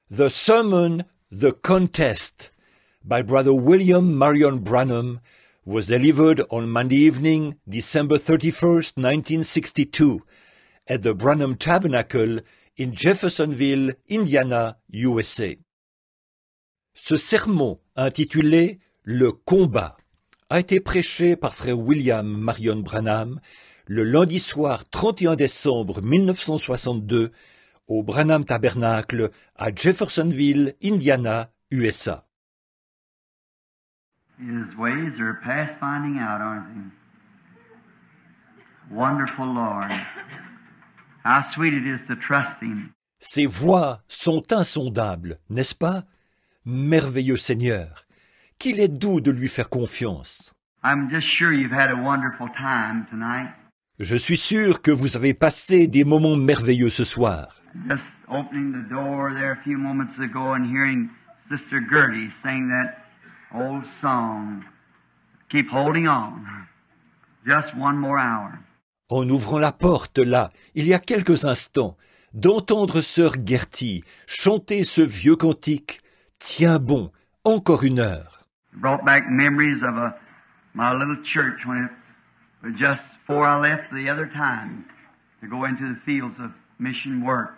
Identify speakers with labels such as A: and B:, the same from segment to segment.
A: The sermon, The Contest, by Brother William Marion Branham, was delivered on Monday evening, December 31st, 1962, at the Branham Tabernacle in Jeffersonville, Indiana, USA. Ce sermon, intitulé « Le combat », a été prêché par frère William Marion Branham le lundi soir 31 décembre 1962 au Branham Tabernacle à Jeffersonville, Indiana, USA.
B: His ways are past finding out, aren't they? Wonderful Lord. How sweet it is to trust Him.
A: Ses voies sont insondables, n'est-ce pas? Merveilleux Seigneur, qu'il est doux de lui faire confiance.
B: I'm just sure you've had a wonderful time tonight.
A: Je suis sûr que vous avez passé des moments merveilleux ce soir.
B: Just opening the door there a few moments ago and hearing Sister Gertie sing that old song, Keep Holding On. Just one more hour.
A: En ouvrant la porte là, il y a quelques instants, d'entendre sœur Gertie chanter ce vieux cantique, Tiens bon, encore une heure.
B: It brought back memories of my little church when it was just before I left the other time to go into the fields of mission work.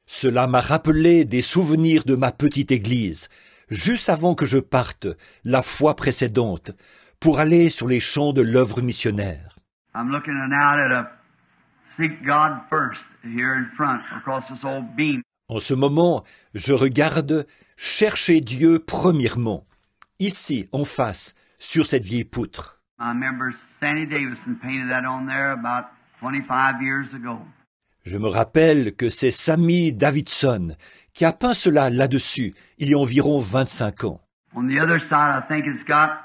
A: Cela m'a rappelé des souvenirs de ma petite église, juste avant que je parte, la fois précédente, pour aller sur les champs de l'œuvre missionnaire.
B: I'm looking out at a Seek God First here in front across this old beam.
A: En ce moment, je regarde Chercher Dieu premièrement, ici, en face, sur cette vieille poutre.
B: I remember Sandy Davison painted that on there about 25 years ago.
A: Je me rappelle que c'est Sammy Davidson qui a peint cela là-dessus, il y a environ 25 ans.
B: On the other side, I think it's got,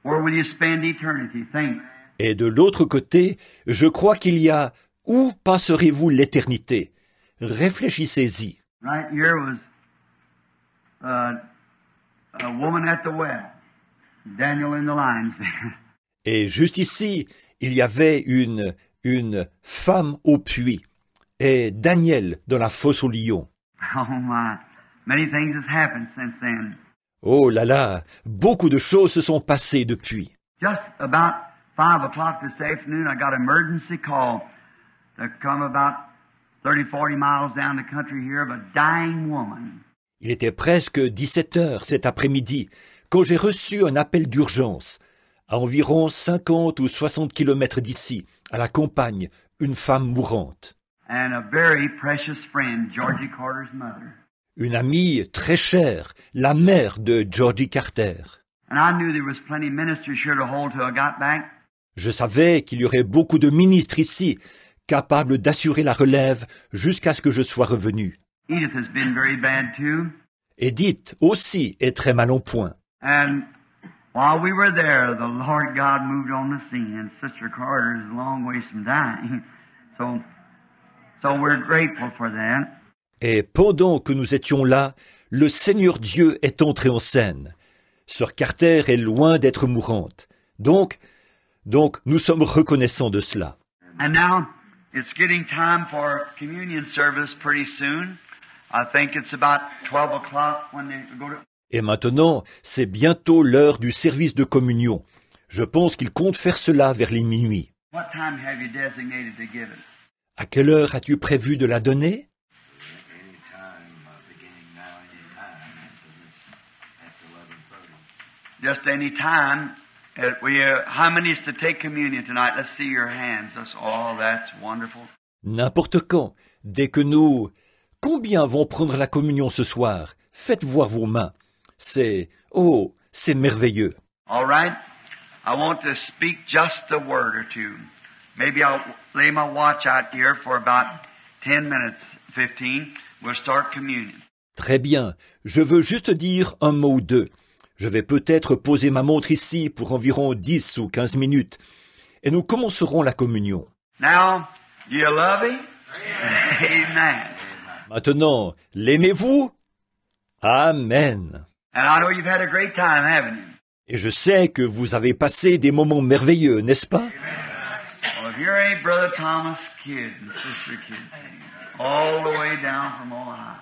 B: Where will you spend eternity? Think.
A: Et de l'autre côté, je crois qu'il y a Où passerez-vous l'éternité? Réfléchissez-y.
B: Right here was a woman at the well, Daniel in the lion's den.
A: Et juste ici, il y avait une femme au puits, et Daniel dans la fosse aux lions.
B: Oh my, many things has happened since then.
A: Oh là là, beaucoup de choses se sont passées depuis.
B: Just about 5 o'clock this afternoon, I got an emergency call to come about 30-40 miles down the country here of a dying woman.
A: Il était presque 17 heures cet après-midi quand j'ai reçu un appel d'urgence. À environ 50 ou 60 kilomètres d'ici, à la campagne, une femme mourante.
B: And a very precious friend, Georgie Carter's mother.
A: Une amie très chère, la mère de Georgie Carter.
B: And I knew there was plenty of ministers here to hold till I got back.
A: Je savais qu'il y aurait beaucoup de ministres ici, capables d'assurer la relève jusqu'à ce que je sois revenu.
B: Edith has been very bad too.
A: Edith aussi est très mal en point.
B: And while we were there, the Lord God moved on the scene, and Sister Carter is a long ways from dying. So we're grateful for that.
A: Et pendant que nous étions là, le Seigneur Dieu est entré en scène. Sœur Carter est loin d'être mourante. Donc, nous sommes reconnaissants de cela.
B: And now, it's getting time for communion service pretty soon. I think it's about 12 o'clock when they go to...
A: Et maintenant, c'est bientôt l'heure du service de communion. Je pense qu'il compte faire cela vers les minuit.
B: What time have you designated to give it?
A: À quelle heure as-tu prévu de la donner?
B: Just any time. How many is to take communion tonight? Let's see your hands. That's wonderful.
A: N'importe quand. Dès que nous... Combien vont prendre la communion ce soir? Faites voir vos mains. C'est merveilleux.
B: All right. I want to speak just a word or two. Maybe I'll lay my watch out here for about 10 minutes, 15. We'll start communion.
A: Très bien. Je veux juste dire un mot ou deux. Je vais peut-être poser ma montre ici pour environ 10 ou 15 minutes. Et nous commencerons la communion.
B: Now, do you love Him? Amen.
A: Maintenant, l'aimez-vous? Amen.
B: And I know you've had a great time, haven't you?
A: Et je sais que vous avez passé des moments merveilleux, n'est-ce pas?
B: Well, if you're any Brother Thomas Kidd and Sister Kidd, all the way down from Ohio.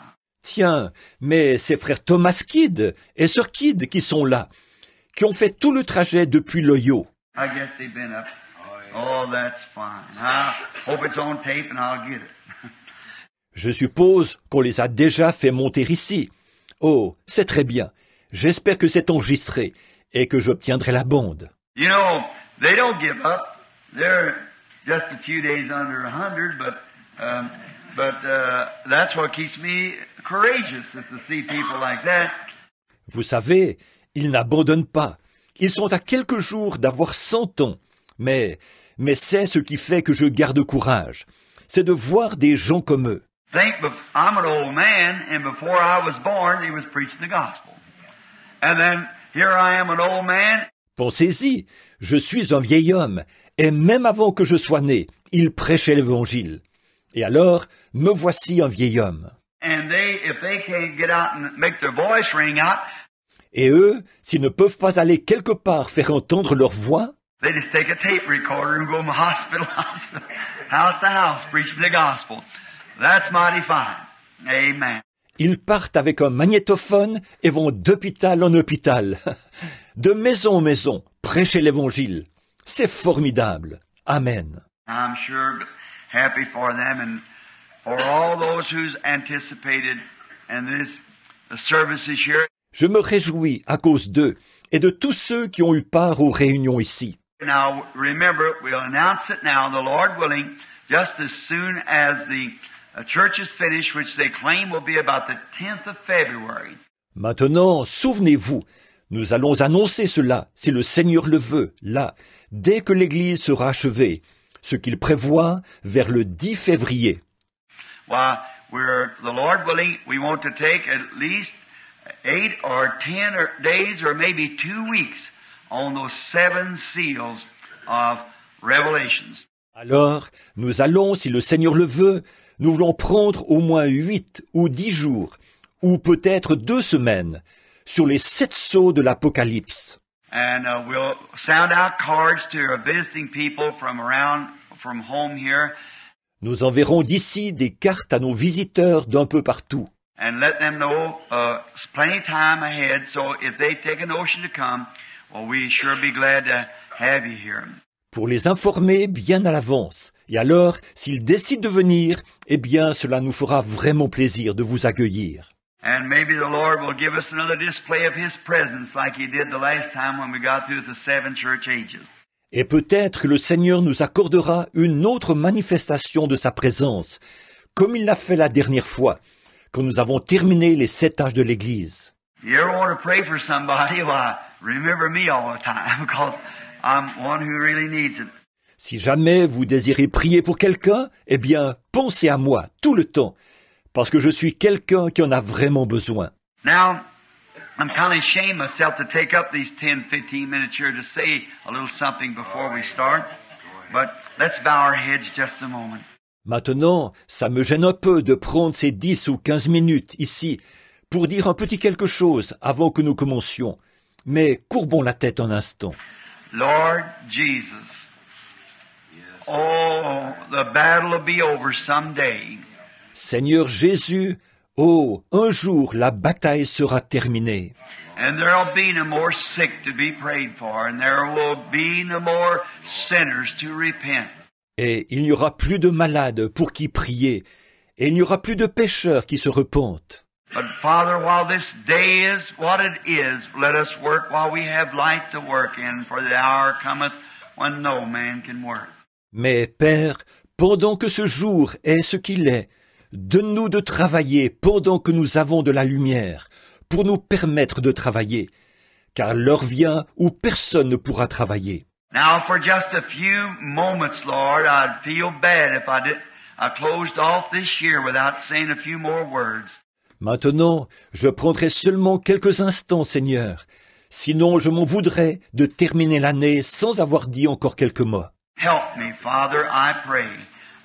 A: Tiens, mais c'est frère Thomas Kidd et sœur Kidd qui sont là, qui ont fait tout le trajet depuis l'Ohio.
B: I guess they've been up. Oh, that's fine. I hope it's on tape and I'll get it.
A: Je suppose qu'on les a déjà fait monter ici. Oh, c'est très bien. J'espère que c'est enregistré et que j'obtiendrai la bande.
B: You know, they don't give up. They're just a few days under 100, but that's what keeps me courageous, is to see people like that.
A: Vous savez, ils n'abandonnent pas. Ils sont à quelques jours d'avoir 100 ans. Mais c'est ce qui fait que je garde courage. C'est de voir des gens comme eux.
B: Think, I'm an old man, and before I was born, he was preaching the gospel. And then here I am, an old man.
A: Pensez-y, je suis un vieil homme, et même avant que je sois né, il prêchait l'Évangile. Et alors, me voici un vieil homme.
B: And if they can't get out and make their voice ring out,
A: et eux, s'ils ne peuvent pas aller quelque part faire entendre leur voix,
B: they just take a tape recorder and go from hospital, house to house, preaching the gospel. That's mighty fine. Amen.
A: Ils partent avec un magnétophone et vont d'hôpital en hôpital, de maison en maison, prêcher l'Évangile. C'est formidable. Amen.
B: I'm sure happy for them and for all those who's anticipated and this service this year.
A: Je me réjouis à cause d'eux et de tous ceux qui ont eu part aux réunions ici.
B: Now, remember, we'll announce it now, the Lord willing, just as soon as the church is finished, which they claim will be about the 10th of February.
A: Maintenant, souvenez-vous, nous allons annoncer cela, si le Seigneur le veut, là, dès que l'Église sera achevée, ce qu'il prévoit vers le 10 février.
B: Well, the Lord willing, we want to take at least 8 or 10 days or maybe 2 weeks on those 7 seals of Revelations.
A: Alors, nous allons, si le Seigneur le veut, nous voulons prendre au moins 8 ou 10 jours, ou peut-être 2 semaines, sur les 7 sceaux de l'Apocalypse.
B: And we'll sound out cards to visiting people from home here.
A: Nous enverrons d'ici des cartes à nos visiteurs d'un peu partout.
B: And let them know plenty of time ahead, so if they take a notion to come, well, we sure be glad to have you here.
A: Pour les informer bien à l'avance. Et alors, s'ils décident de venir, eh bien, cela nous fera vraiment plaisir de vous accueillir.
B: And maybe the Lord will give us another display of His presence like He did the last time when we got through the 7 church ages.
A: Et peut-être que le Seigneur nous accordera une autre manifestation de sa présence, comme il l'a fait la dernière fois, quand nous avons terminé les 7 âges de l'Église.
B: You ever want to pray for somebody? Well, remember me all the time, because I'm one who really needs it.
A: Si jamais vous désirez prier pour quelqu'un, eh bien, pensez à moi tout le temps, parce que je suis quelqu'un qui en a vraiment besoin.
B: Now, I'm kind of ashamed myself to take up these 10-15 minutes here to say a little something before we start, but let's bow our heads just a moment.
A: Maintenant, ça me gêne un peu de prendre ces 10 ou 15 minutes ici pour dire un petit quelque chose avant que nous commencions. Mais courbons la tête un instant.
B: Lord Jesus, oh, the battle will be over someday.
A: Seigneur Jésus, oh, un jour la bataille sera terminée.
B: And there will be no more sick to be prayed for, and there will be no more sinners to repent.
A: Et il n'y aura plus de malades pour qui prier, et il n'y aura plus de pécheurs qui se repentent.
B: But Father, while this day is what it is, let us work while we have light to work in, for the hour cometh when no man can work.
A: Mais Père, pendant que ce jour est ce qu'il est, donne-nous de travailler pendant que nous avons de la lumière, pour nous permettre de travailler, car l'heure vient où personne ne pourra travailler.
B: Now, for just a few moments, Lord, I'd feel bad if I closed off this year without saying a few more words.
A: Maintenant, je prendrai seulement quelques instants, Seigneur. Sinon, je m'en voudrais de terminer l'année sans avoir dit encore quelques mots.
B: Help me, Father, I pray,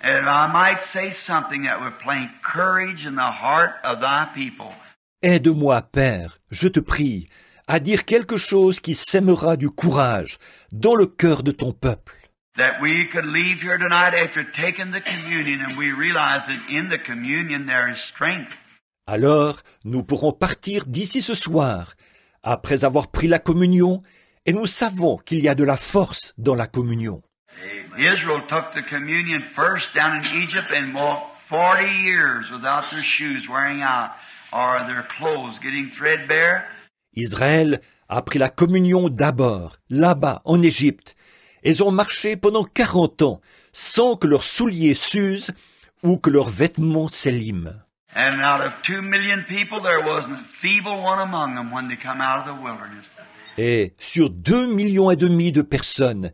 B: that I might say something that would plant courage in the heart of thy people.
A: Aide-moi, Père, je te prie, à dire quelque chose qui sèmera du courage dans le cœur de ton peuple.
B: That we could leave here tonight after taking the communion and we realize that in the communion there is strength.
A: Alors nous pourrons partir d'ici ce soir, après avoir pris la communion, et nous savons qu'il y a de la force dans la communion.
B: Israel took the communion first down in Egypt and walked 40 years without their shoes wearing out or their clothes getting threadbare.
A: Israël a pris la communion d'abord, là-bas, en Égypte. Ils ont marché pendant 40 ans, sans que leurs souliers s'usent ou que leurs vêtements s'éliment.
B: And out of 2 million people, there wasn't a feeble one among them when they come out of the wilderness.
A: Et sur 2,5 millions de personnes,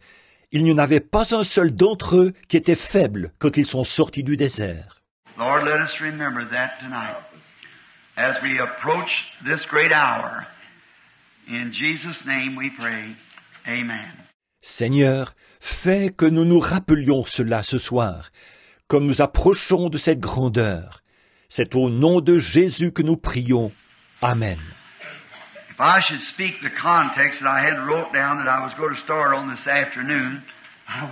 A: il n'y en avait pas un seul d'entre eux qui était faible quand ils sont sortis du désert.
B: Lord, let us remember that tonight as we approach this great hour. In Jesus' name we pray. Amen.
A: Seigneur, fais que nous nous rappelions cela ce soir, comme nous approchons de cette grandeur. C'est au nom de Jésus que nous prions. Amen.
B: If I should speak the context that I had wrote down that I was going to start on this afternoon,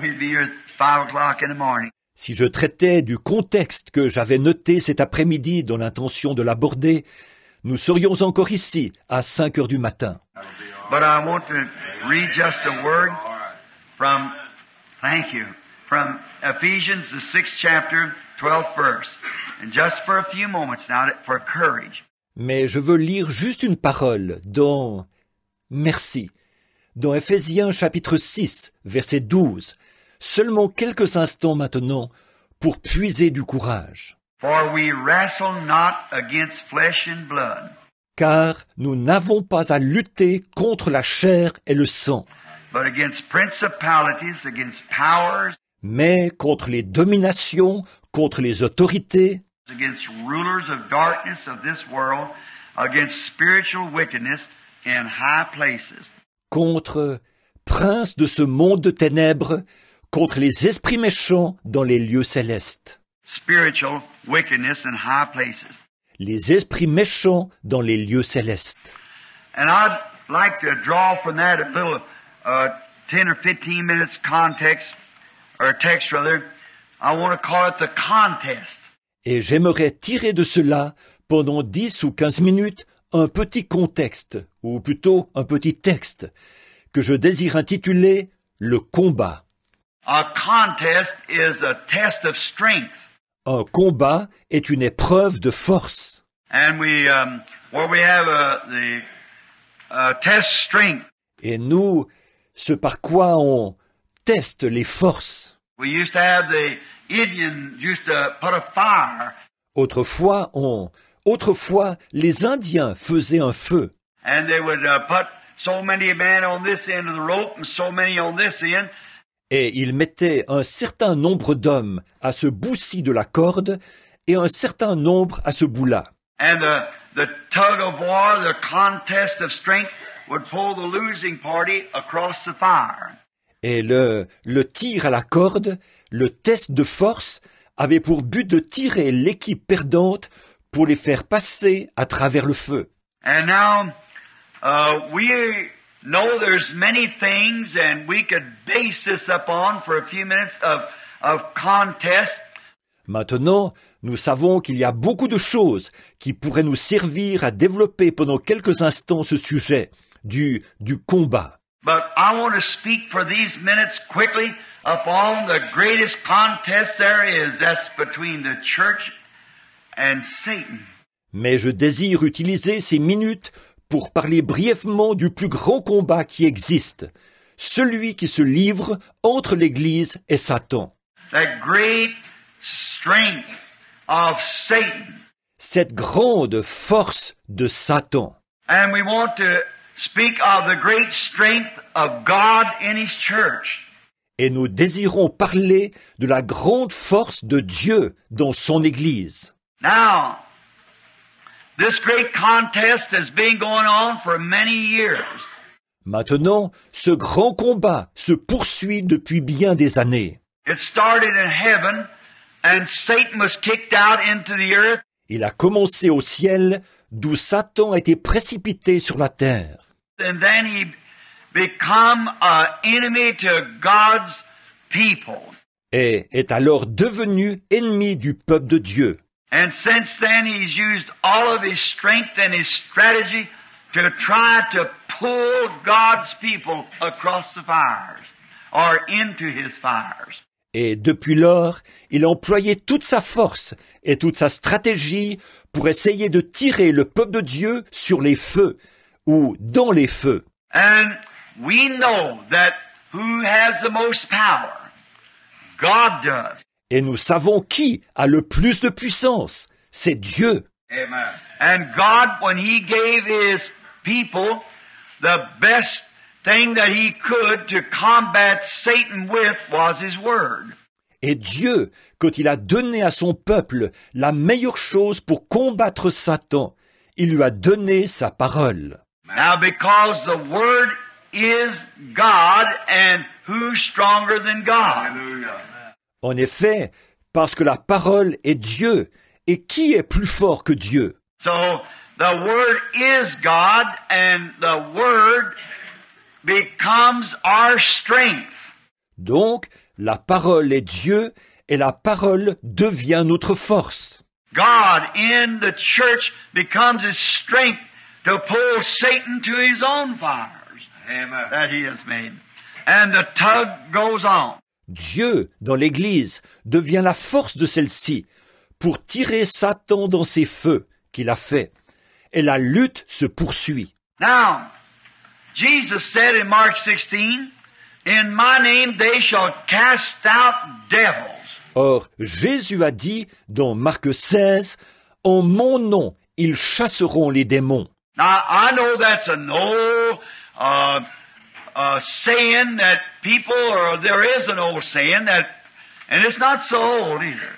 B: we'd be here at 5 o'clock in the morning.
A: Si je traitais du contexte que j'avais noté cet après-midi dans l'intention de l'aborder, nous serions encore ici à 5 heures du matin.
B: But I want to read just a word from Ephesians, the 6th chapter, 12th verse. And just for a few moments now, for courage.
A: Mais je veux lire juste une parole dans Éphésiens chapitre 6, verset 12, seulement quelques instants maintenant, pour puiser du courage.
B: For we wrestle not against flesh and blood.
A: Car nous n'avons pas à lutter contre la chair et le sang,
B: But against principalities, against powers,
A: mais contre les dominations, contre les autorités,
B: against rulers of darkness of this world, against spiritual wickedness in high places.
A: contre princes de ce monde de ténèbres, contre les esprits méchants dans les lieux célestes.
B: Spiritual wickedness in high places.
A: Les esprits méchants dans les lieux célestes.
B: And I'd like to draw from that a little 10 or 15 minutes context, or text rather. I want to call it the contest.
A: Et j'aimerais tirer de cela, pendant 10 ou 15 minutes, un petit contexte, ou plutôt un petit texte, que je désire intituler « Le combat ».
B: A contest is a test of strength.
A: Un combat est une épreuve de force.
B: And where we have the test strength.
A: Et nous, ce par quoi on teste les forces.
B: We used to have the Indians used to put a fire.
A: Autrefois, les Indiens faisaient un feu.
B: And they would put so many men on this end of the rope and so many on this end.
A: Et ils mettaient un certain nombre d'hommes à ce bout-ci de la corde et un certain nombre à ce bout-là.
B: And the tug of war, the contest of strength would pull the losing party across the fire.
A: Et le tir à la corde, le test de force, avait pour but de tirer l'équipe perdante pour les faire passer à travers le feu.
B: And now, we know there's many things, and we could base this upon for a few minutes of contest.
A: Maintenant, nous savons qu'il y a beaucoup de choses qui pourraient nous servir à développer pendant quelques instants ce sujet du combat.
B: But I want to speak for these minutes quickly upon the greatest contest there is. That's between the church and Satan.
A: Mais je désire utiliser ces minutes pour parler brièvement du plus grand combat qui existe, celui qui se livre entre l'Église et Satan.
B: That great strength of Satan.
A: Cette grande force de Satan.
B: And we want to speak of the great strength of God in His church.
A: Et nous désirons parler de la grande force de Dieu dans son Église.
B: Now, this great contest has been going on for many years.
A: Maintenant, ce grand combat se poursuit depuis bien des années.
B: It started in heaven, and Satan was kicked out into the earth.
A: Il a commencé au ciel, d'où Satan a été précipité sur la terre.
B: And then he become an enemy to God's people.
A: Et est alors devenu ennemi du peuple de Dieu.
B: And since then, he's used all of his strength and his strategy to try to pull God's people across the fires or into his fires.
A: Et depuis lors, il a employé toute sa force et toute sa stratégie pour essayer de tirer le peuple de Dieu sur les feux ou dans les feux.
B: And we know that who has the most power? God does.
A: Et nous savons qui a le plus de puissance. C'est Dieu.
B: Amen. And God, when he gave his people the best thing that he could to combat Satan with was his word.
A: Et Dieu, quand il a donné à son peuple la meilleure chose pour combattre Satan, il lui a donné sa parole.
B: Now, because the word is God, and who's stronger than God?
A: En effet, parce que la parole est Dieu, et qui est plus fort que Dieu?
B: So, the word is God, and the word becomes our strength.
A: Donc, la parole est Dieu, et la parole devient notre force.
B: God in the church becomes his strength to pull Satan to his own fires. Amen. That he has made. And the tug goes on.
A: Dieu, dans l'Église, devient la force de celle-ci pour tirer Satan dans ses feux qu'il a fait. Et la lutte se poursuit.
B: Now, Jesus said in Mark 16, "In my name they shall cast out devils."
A: Or, Jésus a dit dans Marc 16, « En mon nom, ils chasseront les démons. »
B: Now, I know that's an old saying that people, or there is an old saying that, and it's not so old either.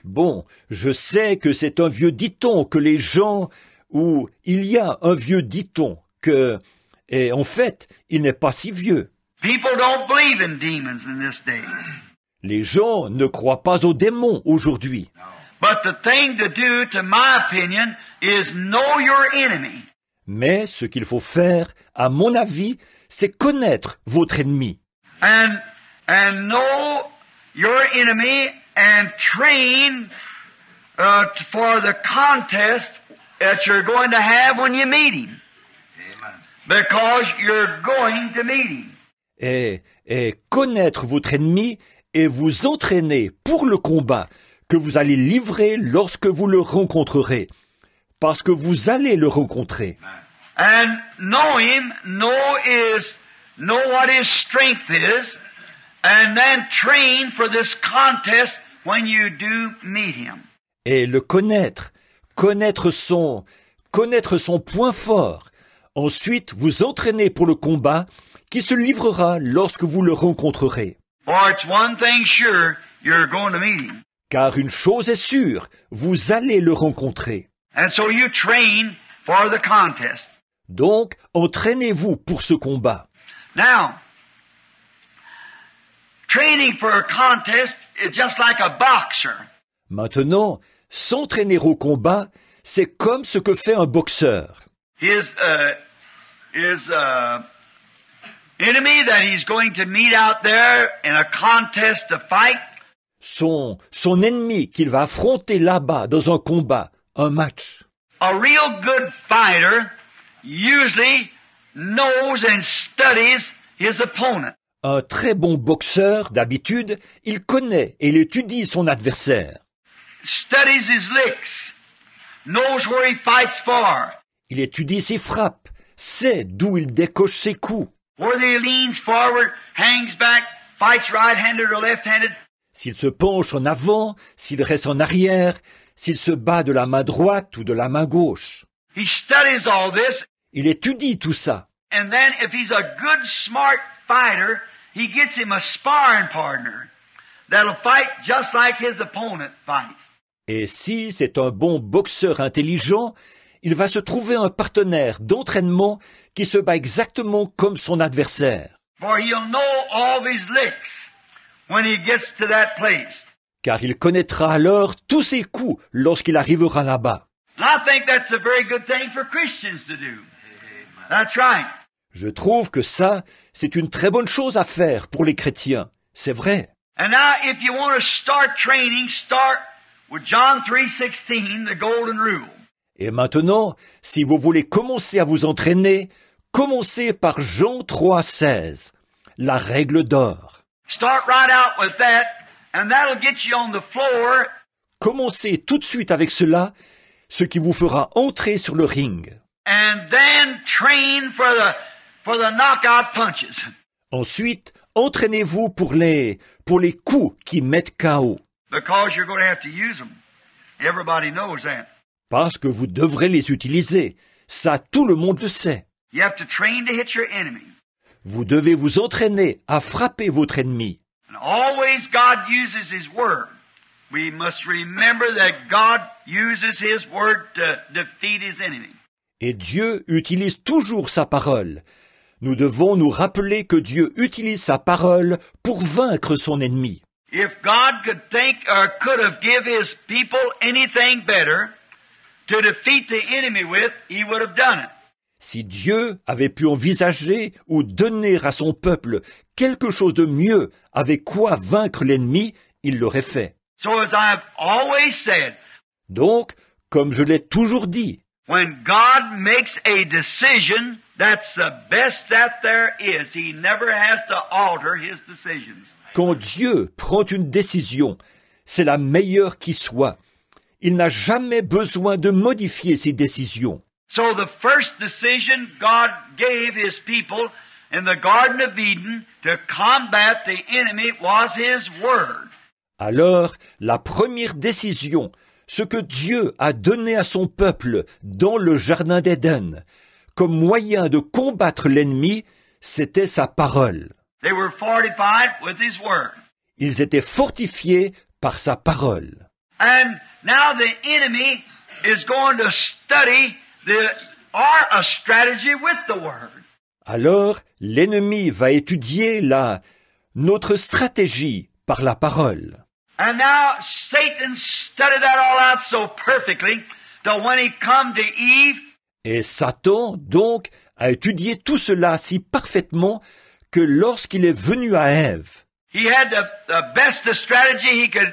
A: Bon, je sais que c'est un vieux dicton que les gens, ou il y a un vieux dicton que, et en fait, il n'est pas si vieux.
B: People don't believe in demons in this day.
A: Les gens ne croient pas aux démons aujourd'hui.
B: But the thing to do, to my opinion, is know your enemy.
A: Mais ce qu'il faut faire, à mon avis, c'est connaître votre ennemi.
B: And know your enemy and train for the contest that you're going to have when you meet him. Because you're going to meet him.
A: Et connaître votre ennemi et vous entraîner pour le combat que vous allez livrer lorsque vous le rencontrerez. Parce que vous allez le rencontrer.
B: And know him, know what his strength is, and then train for this contest when you do meet him.
A: Et le connaître son point fort. Ensuite, vous entraîner pour le combat qui se livrera lorsque vous le rencontrerez.
B: For it's one thing sure, you're going to meet him.
A: Car une chose est sûre, vous allez le rencontrer.
B: And so you train for the contest.
A: Donc, entraînez-vous pour ce combat.
B: Now, training for a contest is just like a boxer.
A: Maintenant, s'entraîner au combat, c'est comme ce que fait un boxeur.
B: His enemy that he's going to meet out there in a contest to fight.
A: Son ennemi qu'il va affronter là-bas dans un combat, un match.
B: A real good fighter usually knows and studies his opponent.
A: Un très bon boxeur, d'habitude, il connaît et il étudie son adversaire.
B: Studies his licks, knows where he fights for.
A: Il étudie ses frappes, sait d'où il décoche ses coups.
B: Whether he leans forward, hangs back, fights right-handed or left-handed.
A: S'il se penche en avant, s'il reste en arrière, s'il se bat de la main droite ou de la main gauche.
B: He studies all this.
A: Il étudie tout ça.
B: And then if he's a good, smart fighter, he gets him a sparring partner that'll fight just like his opponent fights.
A: Et si c'est un bon boxeur intelligent, il va se trouver un partenaire d'entraînement qui se bat exactement comme son adversaire.
B: For he'll know all of his licks when he gets to that place.
A: Car il connaîtra alors tous ses coups lorsqu'il arrivera là-bas.
B: And I think that's a very good thing for Christians to do. That's right.
A: Je trouve que ça, c'est une très bonne chose à faire pour les chrétiens. C'est vrai.
B: And now, if you want to start training, start with John 3:16, the golden rule.
A: Et maintenant, si vous voulez commencer à vous entraîner, commencez par Jean 3,16, la règle d'or.
B: Start right out with that, and that'll get you on the floor.
A: Commencez tout de suite avec cela, ce qui vous fera entrer sur le ring.
B: And then train for the knockout punches.
A: Ensuite, entraînez-vous pour les coups qui mettent KO.
B: Because you're going to have to use them. Everybody knows that.
A: Parce que vous devrez les utiliser. Ça, tout le monde le sait.
B: You have to train to hit your enemy.
A: Vous devez vous entraîner à frapper votre ennemi.
B: And always God uses His Word. We must remember that God uses His Word to defeat His enemy.
A: Et Dieu utilise toujours sa parole. Nous devons nous rappeler que Dieu utilise sa parole pour vaincre son ennemi.
B: If God could think or could have give His people anything better to defeat the enemy with, He would have done it.
A: Si Dieu avait pu envisager ou donner à son peuple quelque chose de mieux avec quoi vaincre l'ennemi, il l'aurait fait.
B: So as I've always said,
A: Donc, comme je l'ai toujours dit,
B: when God makes a decision, that's the best that there is. He never has to alter His decisions.
A: quand Dieu prend une décision, c'est la meilleure qui soit. Il n'a jamais besoin de modifier ses décisions.
B: So the first decision God gave His people in the Garden of Eden to combat the enemy was His Word.
A: Alors, la première décision, ce que Dieu a donné à son peuple dans le Jardin d'Éden, comme moyen de combattre l'ennemi, c'était sa parole.
B: They were fortified with His Word.
A: Ils étaient fortifiés par sa parole.
B: And now the enemy is going to study a strategy with the Word.
A: Alors, l'ennemi va étudier notre stratégie par la parole.
B: And now Satan studied that all out so perfectly that when he come to Eve,
A: Et Satan, donc, a étudié tout cela si parfaitement que lorsqu'il est venu à Ève,
B: he had the best strategy he could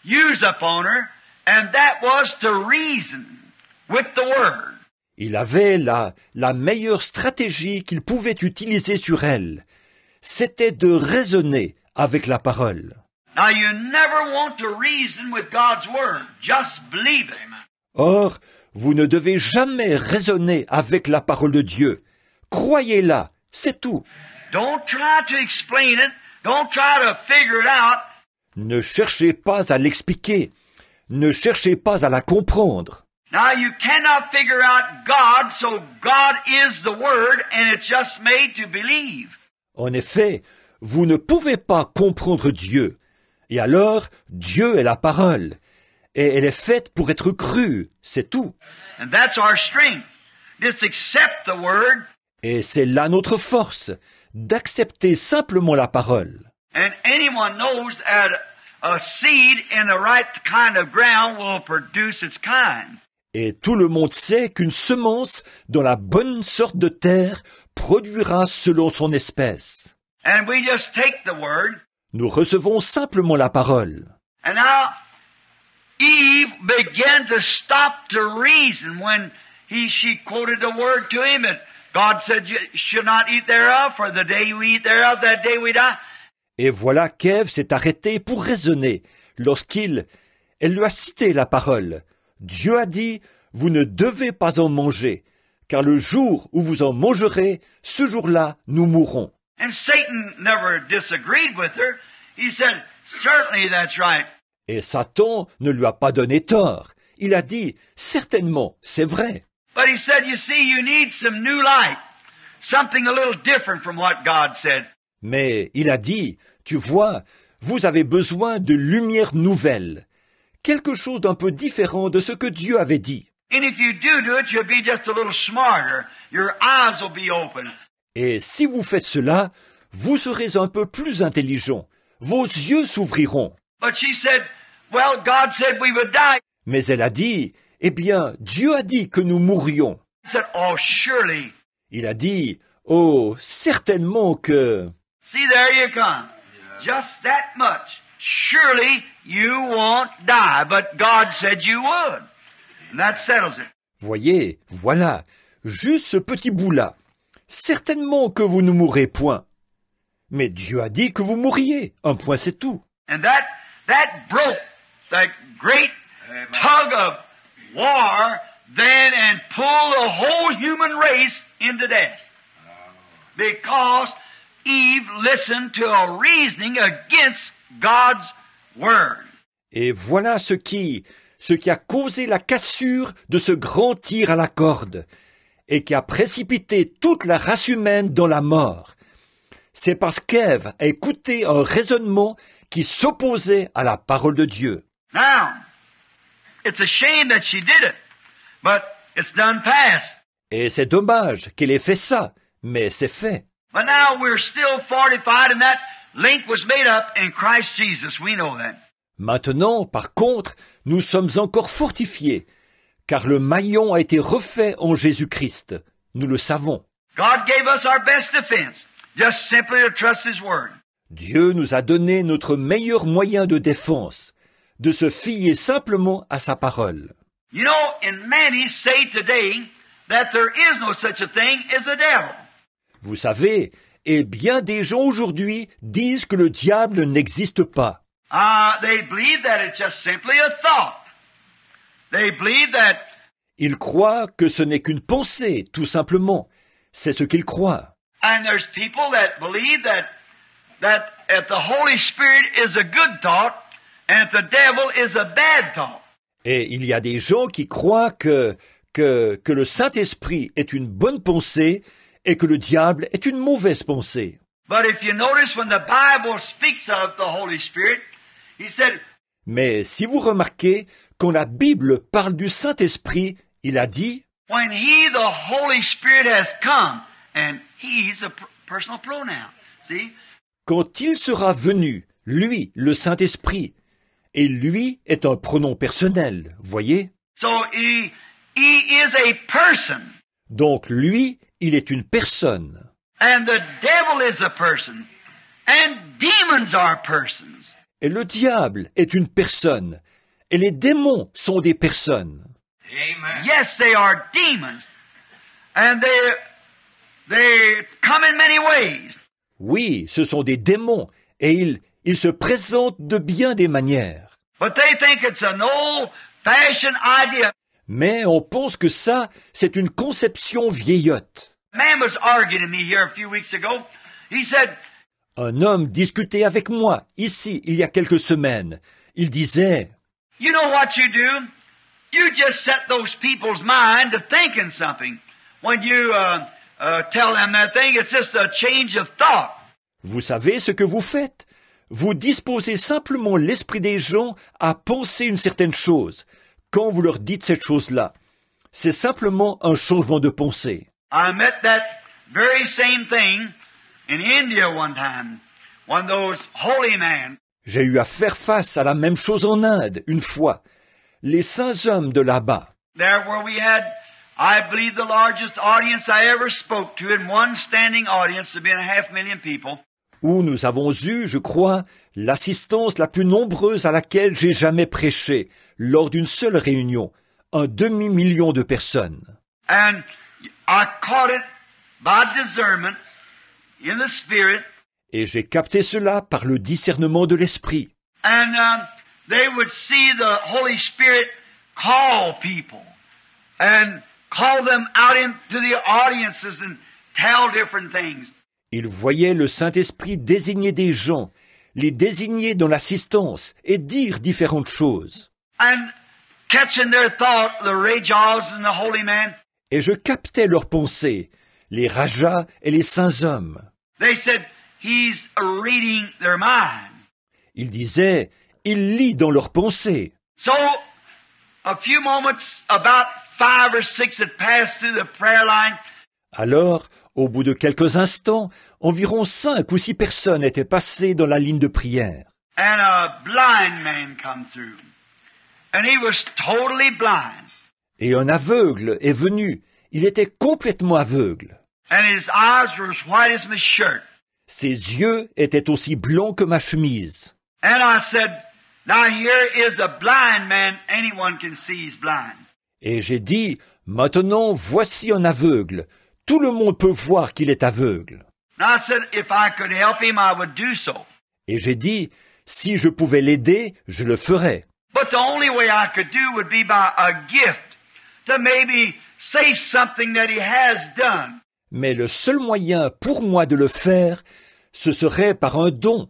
B: use upon her, and that was to reason with the Word.
A: il avait la meilleure stratégie qu'il pouvait utiliser sur elle. C'était de raisonner avec la parole.
B: Now you never want to reason with God's Word. Just believe it.
A: Or, vous ne devez jamais raisonner avec la parole de Dieu. Croyez-la, c'est tout.
B: Don't try to explain it. Don't try to figure it out.
A: Ne cherchez pas à l'expliquer. Ne cherchez pas à la comprendre.
B: Now you cannot figure out God, so God is the Word, and it's just made to believe.
A: En effet, vous ne pouvez pas comprendre Dieu. Et alors, Dieu est la parole. Et elle est faite pour être crue, c'est tout.
B: And that's our strength. Just accept the Word,
A: Et c'est là notre force, d'accepter simplement la parole.
B: and anyone knows that a seed in the right kind of ground will produce its kind.
A: Et tout le monde sait qu'une semence dans la bonne sorte de terre produira selon son espèce.
B: And we just take the Word,
A: Nous recevons simplement la parole.
B: and now Eve began to stop to reason when she quoted the Word to him, and God said, "You should not eat thereof, for the day you eat thereof, that day we die."
A: Et voilà qu'Ève s'est arrêtée pour raisonner lorsqu'elle lui a cité la parole. Dieu a dit, vous ne devez pas en manger, car le jour où vous en mangerez, ce jour-là, nous mourrons.
B: And Satan never disagreed with her. He said, "Certainly that's right."
A: Et Satan ne lui a pas donné tort. Il a dit, certainement, c'est vrai.
B: But he said, "You see, you need some new light, something a little different from what God said."
A: Mais il a dit, tu vois, vous avez besoin de lumière nouvelle, quelque chose d'un peu différent de ce que Dieu avait dit.
B: And if you do it, you'll be just a little smarter. Your eyes will be open.
A: Et si vous faites cela, vous serez un peu plus intelligent. Vos yeux s'ouvriront.
B: But she said, "Well, God said we would die."
A: Mais elle a dit, eh bien, Dieu a dit que nous mourrions.
B: He said, "Oh, surely."
A: Il a dit, oh, certainement que...
B: See, there you come. Just that much. surely you won't die. But God said you would. And that settles it.
A: Voyez, voilà, juste ce petit bout-là. Certainement que vous ne mourrez point. Mais Dieu a dit que vous mourriez. Un point, c'est tout.
B: And that broke that great tug of war then and pulled the whole human race into death. Because Eve listened to a reasoning against God's word.
A: Et voilà ce qui a causé la cassure de ce grand tir à la corde et qui a précipité toute la race humaine dans la mort. C'est parce qu'Ève a écouté un raisonnement qui s'opposait à la parole de Dieu.
B: Now, it's a shame that she did it, but it's done past.
A: Et c'est dommage qu'elle ait fait ça, mais c'est fait.
B: But now we're still fortified and that link was made up in Christ Jesus. We know that.
A: Maintenant, par contre, nous sommes encore fortifiés, car le maillon a été refait en Jésus-Christ. Nous le savons.
B: God gave us our best defense, just simply to trust His Word.
A: Dieu nous a donné notre meilleur moyen de défense, de se fier simplement à sa parole.
B: You know, and many say today that there is no such a thing as a devil.
A: Vous savez, et bien des gens aujourd'hui disent que le diable n'existe pas.
B: They believe that it's just simply a thought. They believe that
A: Ils croient que ce n'est qu'une pensée, tout simplement. C'est ce qu'ils croient.
B: and there's people that believe that if the Holy Spirit is a good thought and if the devil is a bad thought.
A: Et il y a des gens qui croient que le Saint-Esprit est une bonne pensée et que le diable est une mauvaise pensée.
B: But if you notice when the Bible speaks of the Holy Spirit, he said,
A: Mais si vous remarquez, quand la Bible parle du Saint-Esprit, il a dit
B: when He, the Holy Spirit, has come, and He's a personal pronoun. See?
A: quand il sera venu, lui, le Saint-Esprit, et lui est un pronom personnel, voyez?
B: So He is a person,
A: Donc lui, il est une personne.
B: and the devil is a person, and demons are persons.
A: Et le diable est une personne. Et les démons sont des personnes.
B: Amen. Yes, they are demons, and they come in many ways.
A: Oui, ce sont des démons. Et ils se présentent de bien des manières.
B: But they think it's an old-fashioned idea.
A: Mais on pense que ça, c'est une conception vieillotte.
B: A man was arguing with me here a few weeks ago. He said,
A: Un homme discutait avec moi, ici, il y a quelques semaines. Il disait,
B: you know what you do? You just set those people's mind to thinking something. When you tell them that thing, it's just a change of thought.
A: vous savez ce que vous faites? Vous disposez simplement l'esprit des gens à penser une certaine chose, quand vous leur dites cette chose-là. C'est simplement un changement de pensée.
B: I met that very same thing in India one time. One of those holy men.
A: J'ai eu à faire face à la même chose en Inde, une fois. Les saints hommes de là-bas.
B: There where we had, I believe, the largest audience I ever spoke to, in one standing audience of being 500,000 people.
A: Où nous avons eu, je crois, l'assistance la plus nombreuse à laquelle j'ai jamais prêché, lors d'une seule réunion, 250 000 de personnes.
B: And I caught it by discernment in the Spirit.
A: Et j'ai capté cela par le discernement de l'esprit.
B: And they would see the Holy Spirit call people and call them out into the audiences and tell different things.
A: Ils voyaient le Saint-Esprit désigner des gens, les désigner dans l'assistance et dire différentes choses.
B: And catching their thought, the Rajas and the holy man,
A: Et je captais leurs pensées, les rajas et les saints hommes.
B: they said, he's reading their mind.
A: Ils disaient, il lit dans leurs pensées.
B: So, a few moments, about 5 or 6 had passed through the prayer line.
A: Alors, au bout de quelques instants, environ 5 ou 6 personnes étaient passées dans la ligne de prière.
B: And a blind man come through. And he was totally blind.
A: Et un aveugle est venu. Il était complètement aveugle.
B: And his eyes were as white as my shirt.
A: Ses yeux étaient aussi blancs que ma chemise.
B: And I said, now here is a blind man. Anyone can see he's blind.
A: Et j'ai dit, maintenant voici un aveugle. Tout le monde peut voir qu'il est aveugle.
B: And I said, if I could help him, I would do so.
A: Et j'ai dit, si je pouvais l'aider, je le ferais.
B: But the only way I could do would be by a gift to maybe say something that he has done.
A: Mais le seul moyen pour moi de le faire, ce serait par un don,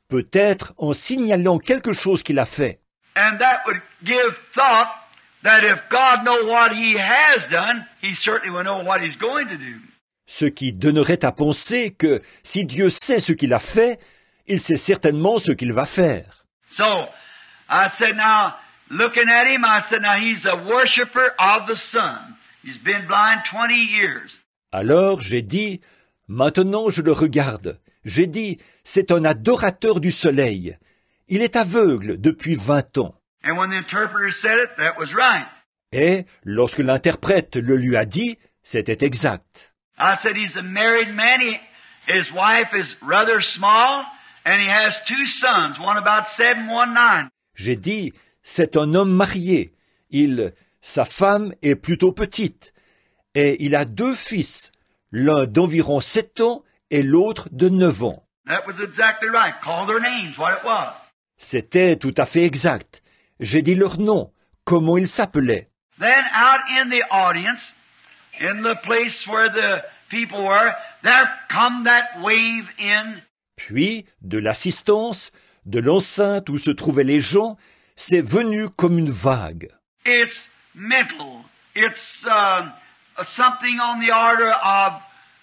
A: peut-être en signalant quelque chose qu'il a fait.
B: And that would give thought that if God knows what he has done, he certainly will know what he's going to do.
A: Ce qui donnerait à penser que si Dieu sait ce qu'il a fait, il sait certainement ce qu'il va faire.
B: So, I said, now, looking at him, I said, now he's a worshiper of the sun. He's been blind 20 years.
A: Alors j'ai dit, maintenant je le regarde. J'ai dit, c'est un adorateur du soleil. Il est aveugle depuis 20 ans.
B: And when the interpreter said it, that was right.
A: Et lorsque l'interprète le lui a dit, c'était exact.
B: I said, he's a married man. His wife is rather small, and he has 2 sons, one about 7, one 9.
A: J'ai dit, c'est un homme marié. Sa femme est plutôt petite. Et il a 2 fils, l'un d'environ 7 ans et l'autre de 9 ans.
B: That was exactly right. Call their names, what it was.
A: C'était tout à fait exact. J'ai dit leur nom, comment ils s'appelaient.
B: Then out in the audience, in the place where the people were, there come that wave in.
A: Puis, de l'assistance, de l'enceinte où se trouvaient les gens, c'est venu comme une vague.
B: It's mental. It's something on the order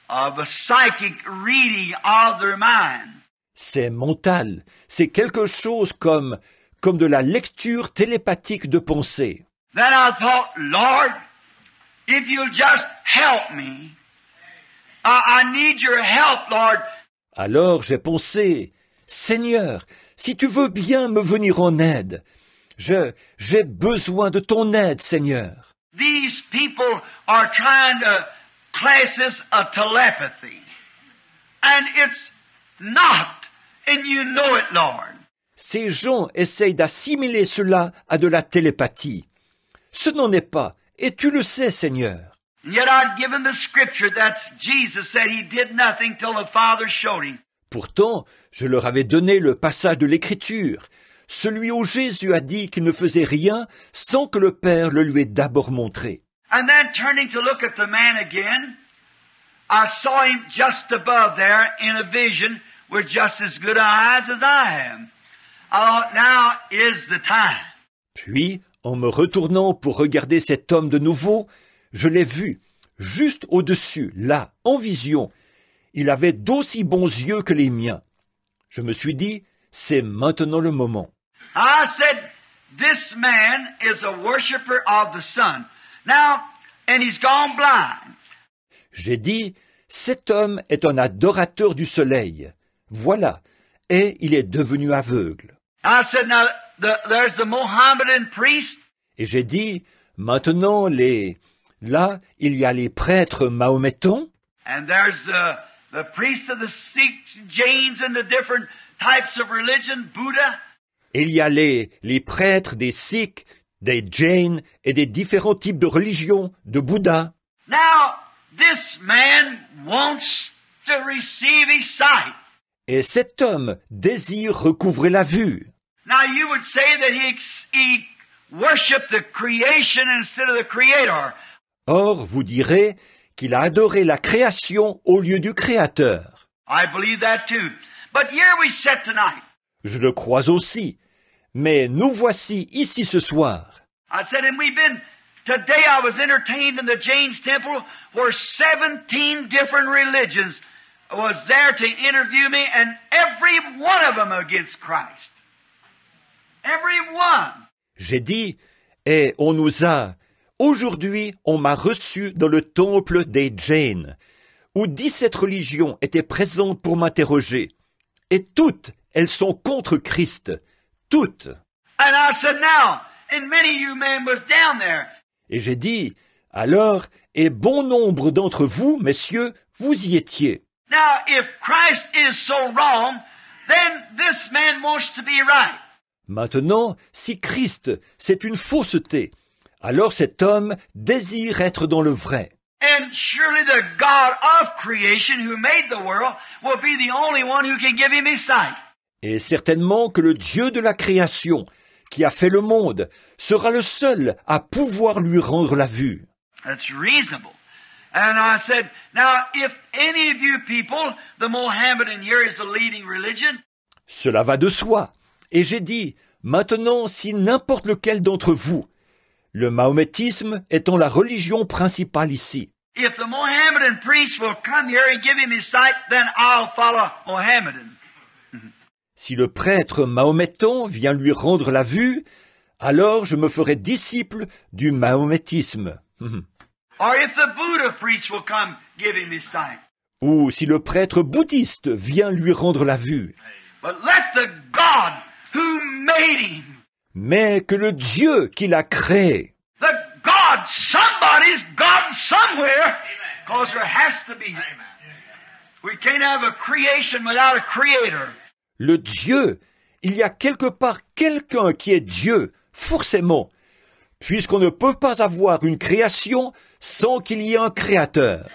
B: of a psychic reading of their mind.
A: C'est mental, c'est quelque chose comme de la lecture télépathique de pensée.
B: Then I thought, Lord, if you'll just help me, I need your help, Lord.
A: Alors j'ai pensé, Seigneur, si tu veux bien me venir en aide, j'ai besoin de ton aide, Seigneur.
B: These people are trying to class this a telepathy. And it's not. And you know it, Lord.
A: Ces gens essayent d'assimiler cela à de la télépathie. Ce n'en est pas, et tu le sais, Seigneur.
B: And yet I'd given the scripture that Jesus said he did nothing till the Father showed him.
A: Pourtant, je leur avais donné le passage de l'Écriture, celui où Jésus a dit qu'il ne faisait rien sans que le Père le lui ait d'abord montré.
B: And then turning to look at the man again, I saw him just above there in a vision with just as good eyes as I am. I thought, now is the time.
A: Puis, en me retournant pour regarder cet homme de nouveau, je l'ai vu, juste au-dessus, là, en vision. Il avait d'aussi bons yeux que les miens. Je me suis dit, c'est maintenant le moment.
B: I said, this man is a worshiper of the sun. Now, and he's gone blind.
A: J'ai dit, cet homme est un adorateur du soleil. Voilà, et il est devenu aveugle.
B: I said, now, there's the Mohammedan priest.
A: Et j'ai dit, maintenant là, il y a les prêtres mahométans,
B: And there's the priest of the Sikhs, Jains, and the different types of religion, Buddha.
A: et il y a les prêtres des Sikhs, des Jains et des différents types de religions, de Bouddha.
B: Now, this man wants to receive his sight.
A: Et cet homme désire recouvrer la vue.
B: Now, you would say that he worshiped the creation instead of the creator.
A: Or, vous direz qu'il a adoré la création au lieu du Créateur.
B: I believe that too. But here we sit tonight.
A: Je le crois aussi. Mais nous voici ici ce soir.
B: I said, and today I was entertained in the James Temple where 17 different religions was there to interview me, and every one of them against Christ. Every one.
A: J'ai dit, et aujourd'hui, on m'a reçu dans le temple des Jains, où 17 religions étaient présentes pour m'interroger. Et toutes, elles sont contre Christ. Toutes.
B: And I said, now, and many of you men was down there.
A: Et j'ai dit, alors, et bon nombre d'entre vous, messieurs, vous y étiez.
B: Now, if Christ is so wrong, then this man wants to be right.
A: Maintenant, si Christ, c'est une fausseté, alors cet homme désire être dans le vrai.
B: And surely the God of creation who made the world will be the only one who can give him his sight.
A: Et certainement que le Dieu de la création, qui a fait le monde, sera le seul à pouvoir lui rendre la vue.
B: That's reasonable. And I said, now if any of you people, the Mohammedan here is the leading religion.
A: Cela va de soi. Et j'ai dit, maintenant, si n'importe lequel d'entre vous, le mahométisme étant la religion principale ici,
B: If the Mohammedan priest will come here and give him his sight, then I'll follow Mohammedan.
A: si le prêtre mahométan vient lui rendre la vue, alors je me ferai disciple du mahométisme.
B: Or if the Buddha priest will come give him his sight.
A: Ou si le prêtre bouddhiste vient lui rendre la vue.
B: But let the God who made him,
A: Mais que le Dieu qui l'a créé,
B: the God, somebody's God somewhere, because there has to be. We can't have a creation without a creator.
A: le Dieu, il y a quelque part quelqu'un qui est Dieu, forcément, puisqu'on ne peut pas avoir une création sans qu'il y ait un créateur.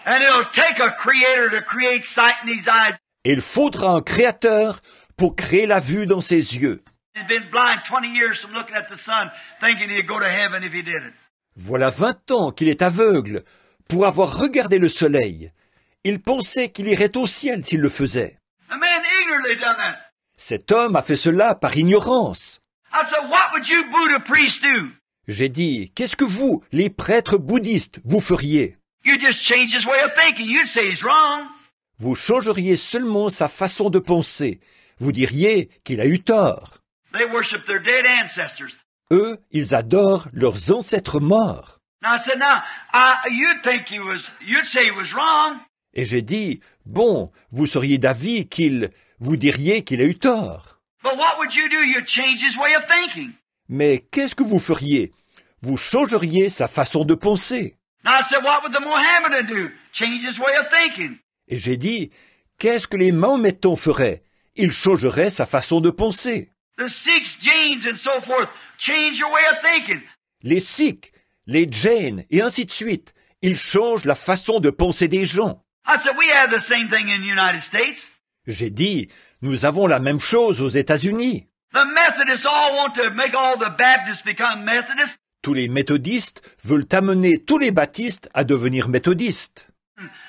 B: And it'll take a creator to create sight in these eyes.
A: Et il faudra un créateur pour créer la vue dans ses yeux.
B: He'd been blind 20 years from looking at the sun, thinking he'd go to heaven if he did it.
A: Voilà 20 ans qu'il est aveugle pour avoir regardé le soleil. Il pensait qu'il irait au ciel s'il le faisait.
B: A man ignorantly done that.
A: Cet homme a fait cela par ignorance.
B: I said, what would you Buddha priests do?
A: J'ai dit, qu'est-ce que vous, les prêtres bouddhistes, vous feriez?
B: You just change his way of thinking. You'd say he's wrong.
A: Vous changeriez seulement sa façon de penser. Vous diriez qu'il a eu tort.
B: They worship their dead ancestors.
A: Eux, ils adorent leurs ancêtres morts.
B: Now I said, you'd say he was wrong.
A: Et j'ai dit, bon, vous seriez d'avis vous diriez qu'il a eu tort.
B: But what would you do? You'd change his way of thinking.
A: Mais qu'est-ce que vous feriez? Vous changeriez sa façon de penser.
B: Now I said, what would the Mohammedan do? Change his way of thinking.
A: Et j'ai dit, qu'est-ce que les Mahométans feraient? Ils changeraient sa façon de penser.
B: The Sikhs, Jains, and so forth, change your way of thinking.
A: Les Sikhs, les Jains, et ainsi de suite, ils changent la façon de penser des gens.
B: I said, we have the same thing in the United States.
A: J'ai dit, nous avons la même chose aux États-Unis.
B: The Methodists all want to make all the Baptists become Methodists.
A: Tous les méthodistes veulent amener tous les baptistes à devenir méthodistes.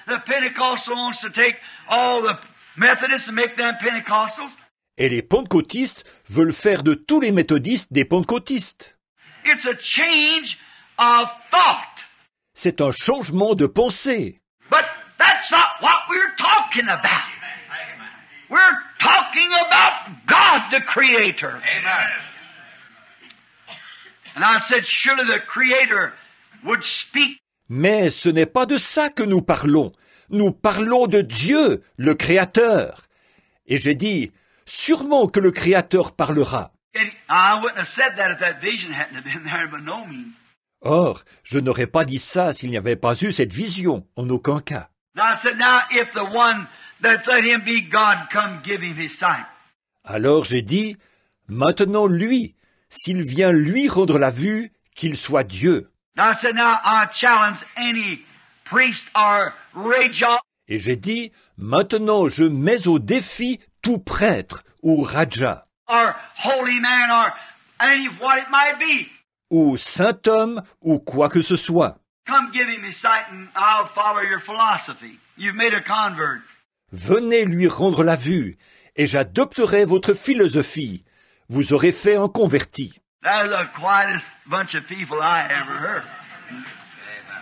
B: The Pentecostal wants to take all the Methodists and make them Pentecostals.
A: Et les pentecôtistes veulent faire de tous les méthodistes des pentecôtistes.
B: It's a change of thought.
A: C'est un changement de pensée.
B: But that's not what we're talking about. We're talking about God, the Creator.
C: Amen.
B: And I said, surely the Creator would speak.
A: Mais ce n'est pas de ça que nous parlons. Nous parlons de Dieu, le Créateur. Et j'ai dit, sûrement que le Créateur parlera.
B: And I wouldn't have said that if that vision hadn't have been there, by no means.
A: Or, je n'aurais pas dit ça s'il n'y avait pas eu cette vision, en aucun cas.
B: Now I said, now if the one that let him be God come give him his sight.
A: Alors j'ai dit, maintenant lui, s'il vient lui rendre la vue, qu'il soit Dieu.
B: Now I said, now I challenge any priest or raja
A: Et j'ai dit, maintenant je mets au défi tout prêtre ou raja,
B: or holy man or any what it might be.
A: ou saint homme, ou quoi que ce soit.
B: Come give him his sight and I'll follow your philosophy. You've made a convert.
A: Venez lui rendre la vue, et j'adopterai votre philosophie. Vous aurez fait un converti.
B: That is the quietest bunch of people I ever heard.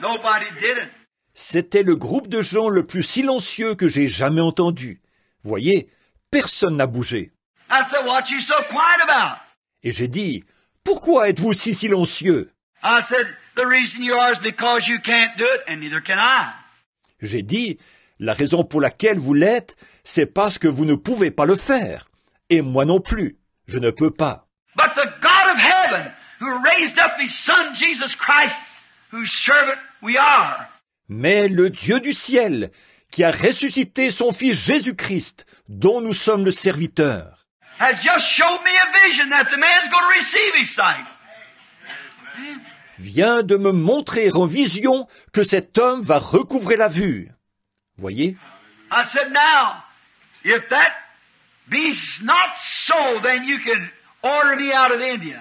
B: Nobody did it.
A: C'était le groupe de gens le plus silencieux que j'ai jamais entendu. Voyez, personne n'a bougé.
B: I said, what you so quiet about?
A: Et j'ai dit, pourquoi êtes-vous si silencieux?
B: I said, the reason you are is because you can't do it, and neither can I.
A: J'ai dit, la raison pour laquelle vous l'êtes, c'est parce que vous ne pouvez pas le faire. Et moi non plus, je ne peux pas.
B: But the God of heaven, who raised up his Son, Jesus Christ, whose servant we are,
A: Mais le Dieu du ciel, qui a ressuscité son Fils Jésus-Christ, dont nous sommes le serviteur,
B: has just showed me a vision that the man's going to receive his sight.
A: vient de me montrer en vision que cet homme va recouvrer la vue. Voyez?
B: I said, now, if that be not so, then you can order me out of India.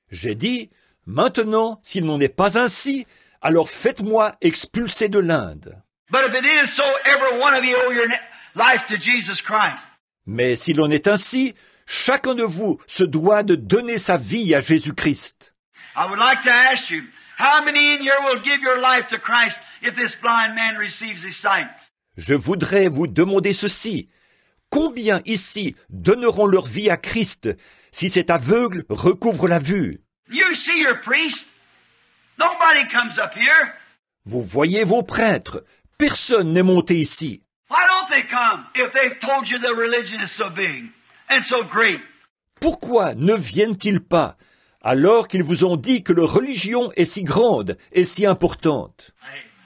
A: J'ai dit, maintenant, s'il n'en est pas ainsi, alors faites-moi expulser de l'Inde.
B: But if it is so, every one of you owe your life to Jesus Christ.
A: Mais s'il en est ainsi, chacun de vous se doit de donner sa vie à Jésus-Christ.
B: I would like to ask you, how many in here will give your life to Christ if this blind man receives his sight?
A: Je voudrais vous demander ceci. Combien ici donneront leur vie à Christ si cet aveugle recouvre la vue?
B: You see your priest. Nobody comes up here.
A: Vous voyez vos prêtres. Personne n'est monté ici.
B: Why don't they come if they've told you the religion is so big and so great?
A: Pourquoi ne viennent-ils pas alors qu'ils vous ont dit que leur religion est si grande et si importante?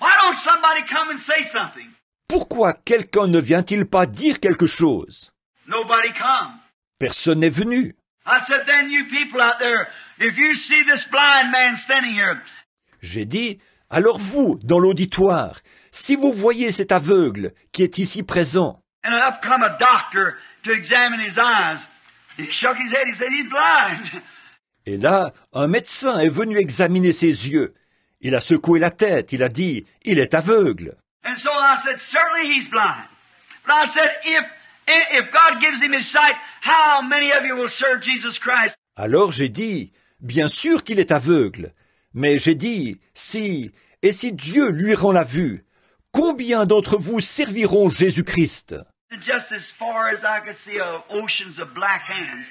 B: Why don't somebody come and say something?
A: Pourquoi quelqu'un ne vient-il pas dire quelque chose?
B: Nobody come.
A: Personne n'est venu.
B: I said, then you people out there, if you see this blind man standing here,
A: J'ai dit, alors vous, dans l'auditoire, si vous voyez cet aveugle qui est ici présent,
B: and up come a doctor to examine his eyes, he shook his head, he said, he's blind.
A: et là, un médecin est venu examiner ses yeux. Il a secoué la tête, il a dit, il est aveugle.
B: And so I said, certainly he's blind. But I said, if God gives him his sight, how many of you will serve Jesus Christ?
A: Alors j'ai dit, bien sûr qu'il est aveugle, mais j'ai dit, si Dieu lui rend la vue, combien d'entre vous serviront Jésus-Christ?
B: And just as far as I could see, oceans of black hands.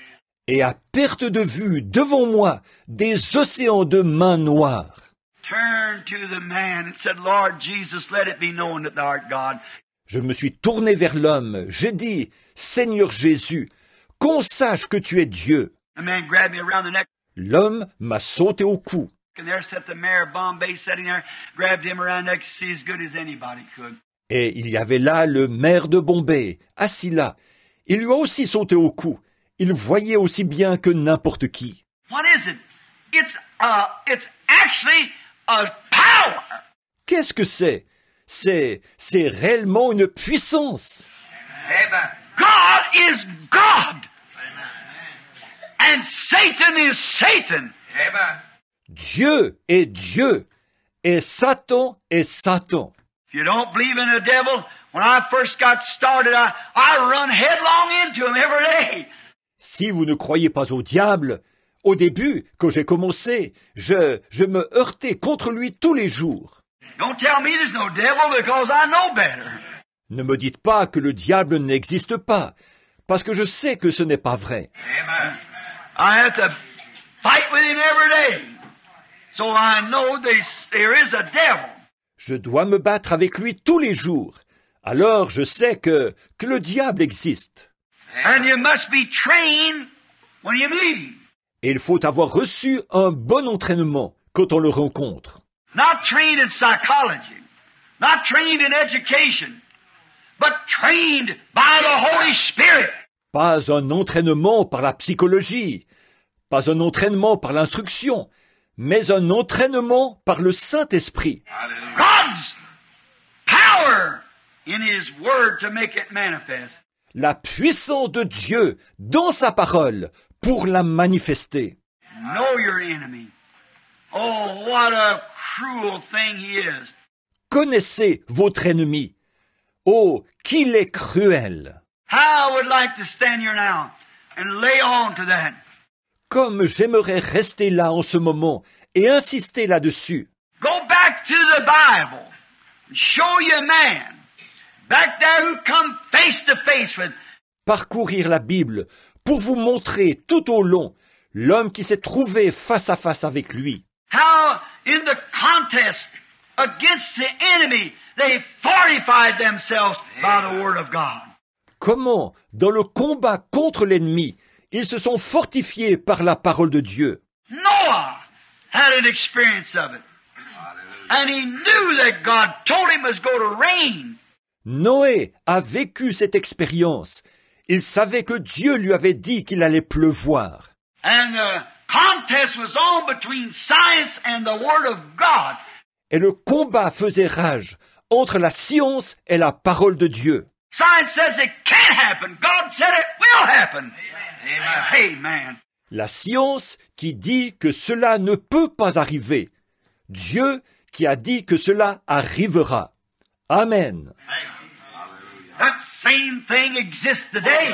A: Et à perte de vue, devant moi, des océans de mains noires.
B: Turned to the man and said, Lord Jesus, let it be known that thou art God.
A: Je me suis tourné vers l'homme, j'ai dit, Seigneur Jésus, qu'on sache que tu es Dieu.
B: The man grabbed me around the neck,
A: L'homme m'a sauté au cou.
B: and there sat the mayor of Bombay sitting there, grabbed him around the neck to see as good as anybody could.
A: Et il y avait là le maire de Bombay, assis là. Il lui a aussi sauté au cou. Il voyait aussi bien que n'importe qui.
B: What is it? It's actually a power.
A: Qu'est-ce que c'est? C'est réellement une puissance.
B: Amen. God is God. And Satan is Satan. Amen.
A: Dieu est Dieu. Et Satan est Satan.
B: If you don't believe in the devil, when I first got started, I run headlong into him every day.
A: Si vous ne croyez pas au diable, au début, quand j'ai commencé, je me heurtais contre lui tous les jours.
B: Don't tell me there's no devil because I know better.
A: Ne me dites pas que le diable n'existe pas, parce que je sais que ce n'est pas vrai.
B: Amen. I have to fight with him every day. So I know there is a devil.
A: Je dois me battre avec lui tous les jours. Alors je sais que le diable existe.
B: And you must be trained when you meet him.
A: Et il faut avoir reçu un bon entraînement quand on le rencontre.
B: Not trained in psychology, not trained in education, but trained by the Holy Spirit.
A: Pas un entraînement par la psychologie, pas un entraînement par l'instruction, mais un entraînement par le Saint-Esprit.
B: God's power in His Word to make it manifest.
A: La puissance de Dieu dans sa parole pour la manifester.
B: Know your enemy. Oh, what a cruel thing he is.
A: Connaissez votre ennemi. Oh, qu'il est cruel.
B: How I would like to stand here now and lay on to that.
A: Comme j'aimerais rester là en ce moment et insister là-dessus.
B: Go back to the Bible and show you a man back there who come face to face with.
A: Parcourir la Bible pour vous montrer tout au long l'homme qui s'est trouvé face à face avec lui.
B: How in the contest against the enemy they fortified themselves by the Word of God.
A: Comment, dans le combat contre l'ennemi, ils se sont fortifiés par la parole de Dieu.
B: Noah had an experience of it. And he knew that God told him it was going to rain.
A: Noé a vécu cette expérience. Il savait que Dieu lui avait dit qu'il allait pleuvoir.
B: And the contest was on between science and the Word of God.
A: Et le combat faisait rage entre la science et la parole de Dieu.
B: Science says it can't happen. God said it will happen. Amen. Amen.
A: La science qui dit que cela ne peut pas arriver. Dieu qui a dit que cela arrivera. Amen.
B: That same thing exists today.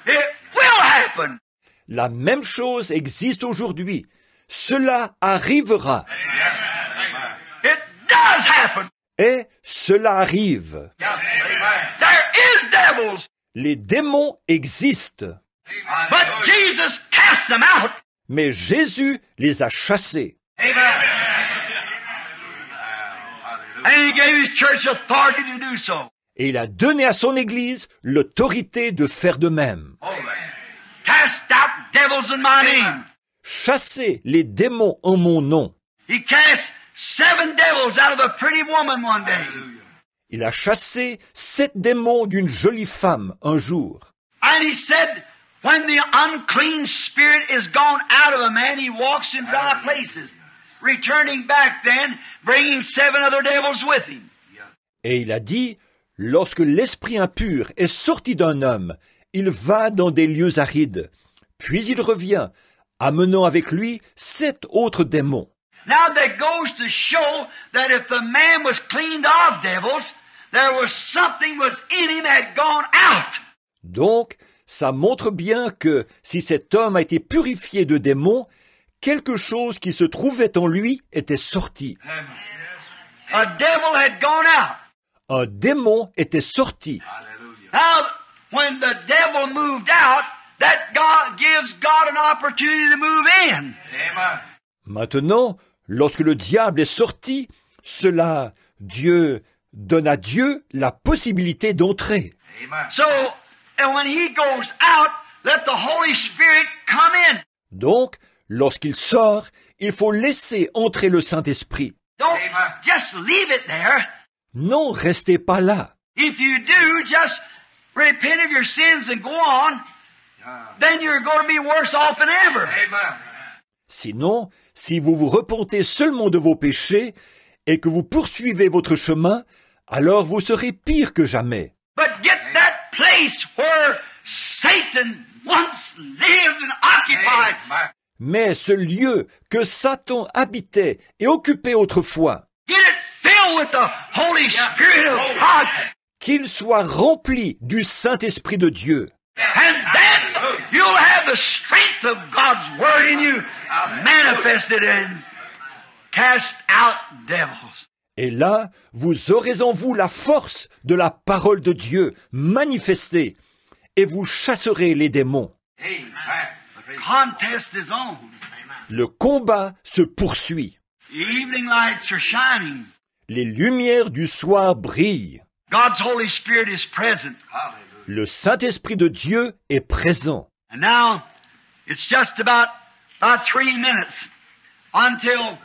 B: It will happen.
A: La même chose existe aujourd'hui. Cela arrivera.
B: It does happen.
A: Et cela arrive.
B: There is devils,
A: Les démons existent.
B: but Jesus cast them out.
A: Mais Jésus les a chassés.
B: And He gave His church authority to do so.
A: Et il a donné à son Église l'autorité de faire de même.
B: Cast out devils in my name.
A: Chassez les démons en mon nom.
B: He cast 7 devils out of a pretty woman one day.
A: Il a chassé 7 démons d'une jolie femme un jour.
B: And He said, when the unclean spirit is gone out of a man, he walks in dry places, returning back then, bringing 7 other devils with him.
A: Et il a dit, lorsque l'esprit impur est sorti d'un homme, il va dans des lieux arides. Puis il revient, amenant avec lui 7 autres démons.
B: Now that goes to show that if the man was cleaned of devils, there was something was in him that had gone out.
A: Donc, ça montre bien que si cet homme a été purifié de démons, quelque chose qui se trouvait en lui était sorti.
B: A devil had gone out.
A: Un démon était sorti.
B: Now, when the devil moved out, that God gives God an opportunity to move in.
A: Maintenant, lorsque le diable est sorti, Dieu donne à Dieu la possibilité d'entrer.
B: So, and when he goes out, let the Holy Spirit come in.
A: Donc, lorsqu'il sort, il faut laisser entrer le Saint-Esprit.
B: Don't just leave it there.
A: Non, restez pas là.
B: If you do, just repent of your sins and go on, then you're going to be worse off than ever.
A: Sinon, si vous vous repentez seulement de vos péchés et que vous poursuivez votre chemin, alors vous serez pire que jamais.
B: But get that place where Satan once lived and occupied.
A: Mais ce lieu que Satan habitait et occupait autrefois,
B: Get it filled with the Holy Spirit of God.
A: qu'il soit rempli du Saint-Esprit de Dieu.
B: And then you'll have the strength of God's Word in you manifested and cast out devils.
A: Et là, vous aurez en vous la force de la parole de Dieu manifestée, et vous chasserez les démons.
B: The contest is on.
A: Le combat se poursuit.
B: The evening lights are shining.
A: Les lumières du soir brillent.
B: God's Holy Spirit is present.
A: Le Saint-Esprit de Dieu est présent.
B: And now, it's just about 3 minutes until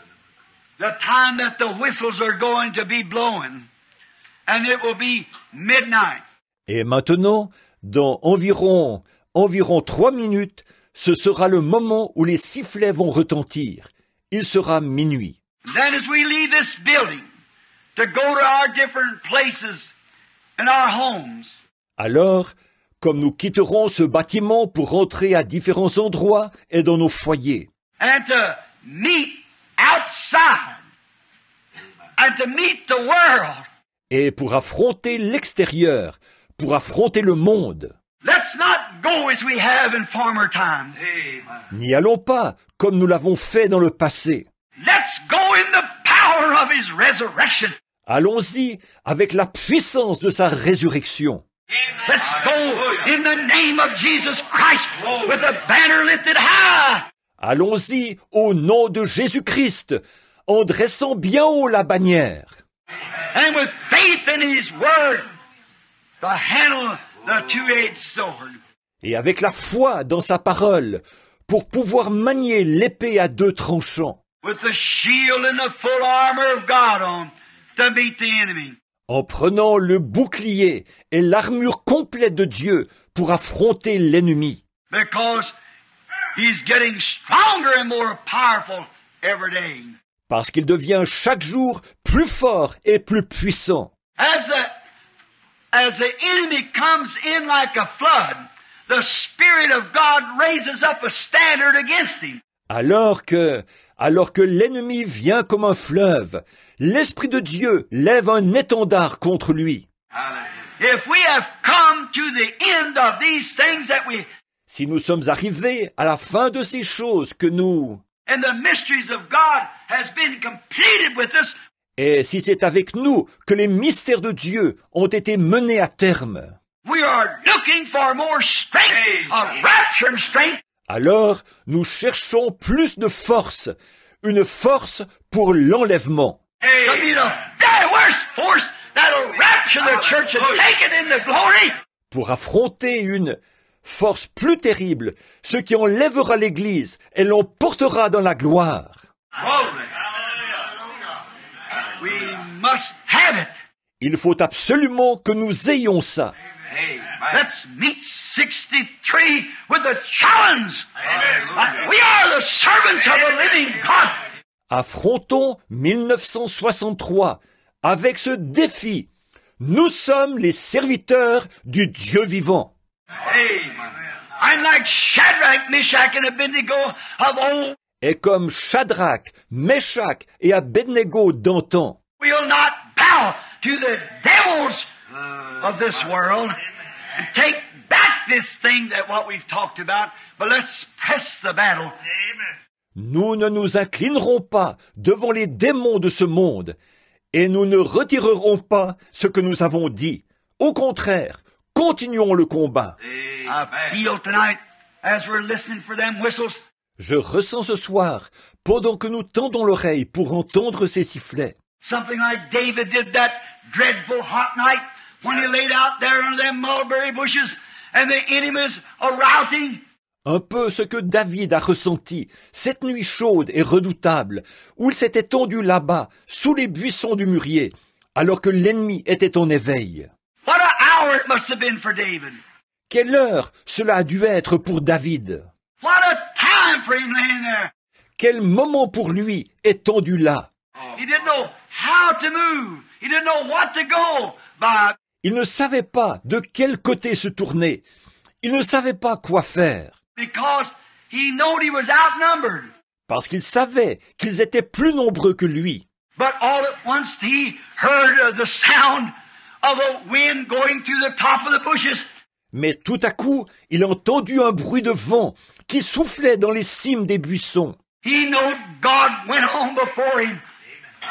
B: the time that the whistles are going to be blowing. And it will be midnight.
A: Et maintenant, dans environ 3 minutes, ce sera le moment où les sifflets vont retentir. Il sera minuit.
B: Then as we leave this building to go to our different places in our homes,
A: Alors, comme nous quitterons ce bâtiment pour rentrer à différents endroits et dans nos foyers,
B: and to meet outside, and to meet the world,
A: et pour affronter l'extérieur, pour affronter le monde,
B: let's not go as we have in former times.
A: n'y allons pas comme nous l'avons fait dans le passé.
B: Let's go in the power of His resurrection.
A: Allons-y avec la puissance de sa résurrection.
B: Let's go in the name of Jesus Christ with the banner lifted high.
A: Allons-y au nom de Jésus-Christ, en dressant bien haut la bannière.
B: And with faith in His word, to handle the two-edged sword.
A: Et avec la foi dans sa parole, pour pouvoir manier l'épée à 2 tranchants.
B: With the shield and the full armor of God on to meet the enemy.
A: en prenant le bouclier et l'armure complète de Dieu pour affronter l'ennemi.
B: Because he's getting stronger and more powerful every day.
A: Parce qu'il devient chaque jour plus fort et plus puissant.
B: As the enemy comes in like a flood, the Spirit of God raises up a standard against him.
A: Alors que l'ennemi vient comme un fleuve, l'Esprit de Dieu lève un étendard contre lui.
B: If we have come to the end of these things that we,
A: Si nous sommes arrivés à la fin de ces choses que nous,
B: and the mysteries of God has been completed with us,
A: et si c'est avec nous que les mystères de Dieu ont été menés à terme,
B: we are looking for more strength, a rapture and strength,
A: alors nous cherchons plus de force, une force pour l'enlèvement.
B: to be the very worst force that'll rapture the church and take it into glory.
A: Pour affronter une force plus terrible, ce qui enlèvera l'Église et l'emportera dans la gloire.
B: We must have it.
A: Il faut absolument que nous ayons ça.
B: Let's meet 63 with the challenge. We are the servants of the living God.
A: Affrontons 1963 avec ce défi. Nous sommes les serviteurs du Dieu vivant.
B: I'm like Shadrach, Meshach, and Abednego of old.
A: Et comme Shadrach, Meshach et Abednego d'antan,
B: We'll not bow to the devils of this world and take back this thing that what we've talked about, but let's press the battle.
A: nous ne nous inclinerons pas devant les démons de ce monde et nous ne retirerons pas ce que nous avons dit. Au contraire, continuons le combat.
B: I feel tonight, as we're listening for them whistles,
A: Je ressens ce soir, pendant que nous tendons l'oreille pour entendre ces sifflets,
B: something like David did that dreadful hot night when he laid out there under them mulberry bushes and the enemies are routing.
A: un peu ce que David a ressenti cette nuit chaude et redoutable, où il s'était tendu là-bas, sous les buissons du mûrier, alors que l'ennemi était en éveil.
B: What an hour it must have been for David.
A: Quelle heure cela a dû être pour David!
B: What a time for him laying there.
A: Quel moment pour lui étendu là!
B: He didn't know how to move. He didn't know what to go by.
A: Il ne savait pas de quel côté se tourner. Il ne savait pas quoi faire.
B: Because he knowed he was outnumbered.
A: Parce qu'il savait qu'ils étaient plus nombreux que lui.
B: But all at once he heard the sound of a wind going through the top of the bushes.
A: Mais tout à coup, il a entendu un bruit de vent qui soufflait dans les cimes des buissons.
B: He knowed God went on before him.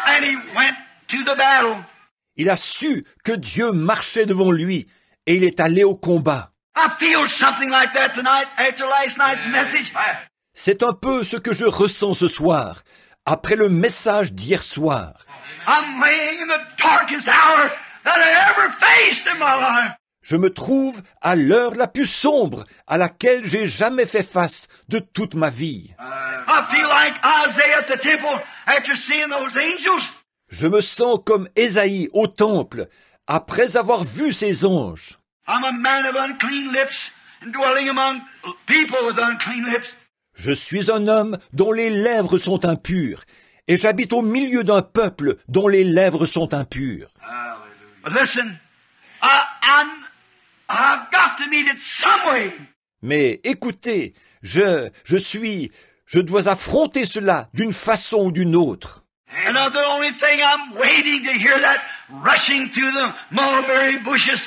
B: And he went to the battle.
A: Il a su que Dieu marchait devant lui et il est allé au combat.
B: I feel something like that tonight after last night's message.
A: C'est un peu ce que je ressens ce soir, après le message d'hier soir.
B: I'm laying in the darkest hour that I ever faced in my life.
A: Je me trouve à l'heure la plus sombre à laquelle j'ai jamais fait face de toute ma vie.
B: I feel like Isaiah at the temple after seeing those angels.
A: Je me sens comme Ésaïe au temple, après avoir vu ces anges.
B: I'm a man of unclean lips and dwelling among people with unclean lips.
A: Je suis un homme dont les lèvres sont impures, et j'habite au milieu d'un peuple dont les lèvres sont impures.
B: But listen, I've got to meet it some way.
A: Mais écoutez, je dois affronter cela d'une façon ou d'une autre.
B: And the only thing I'm waiting to hear that rushing through the mulberry bushes.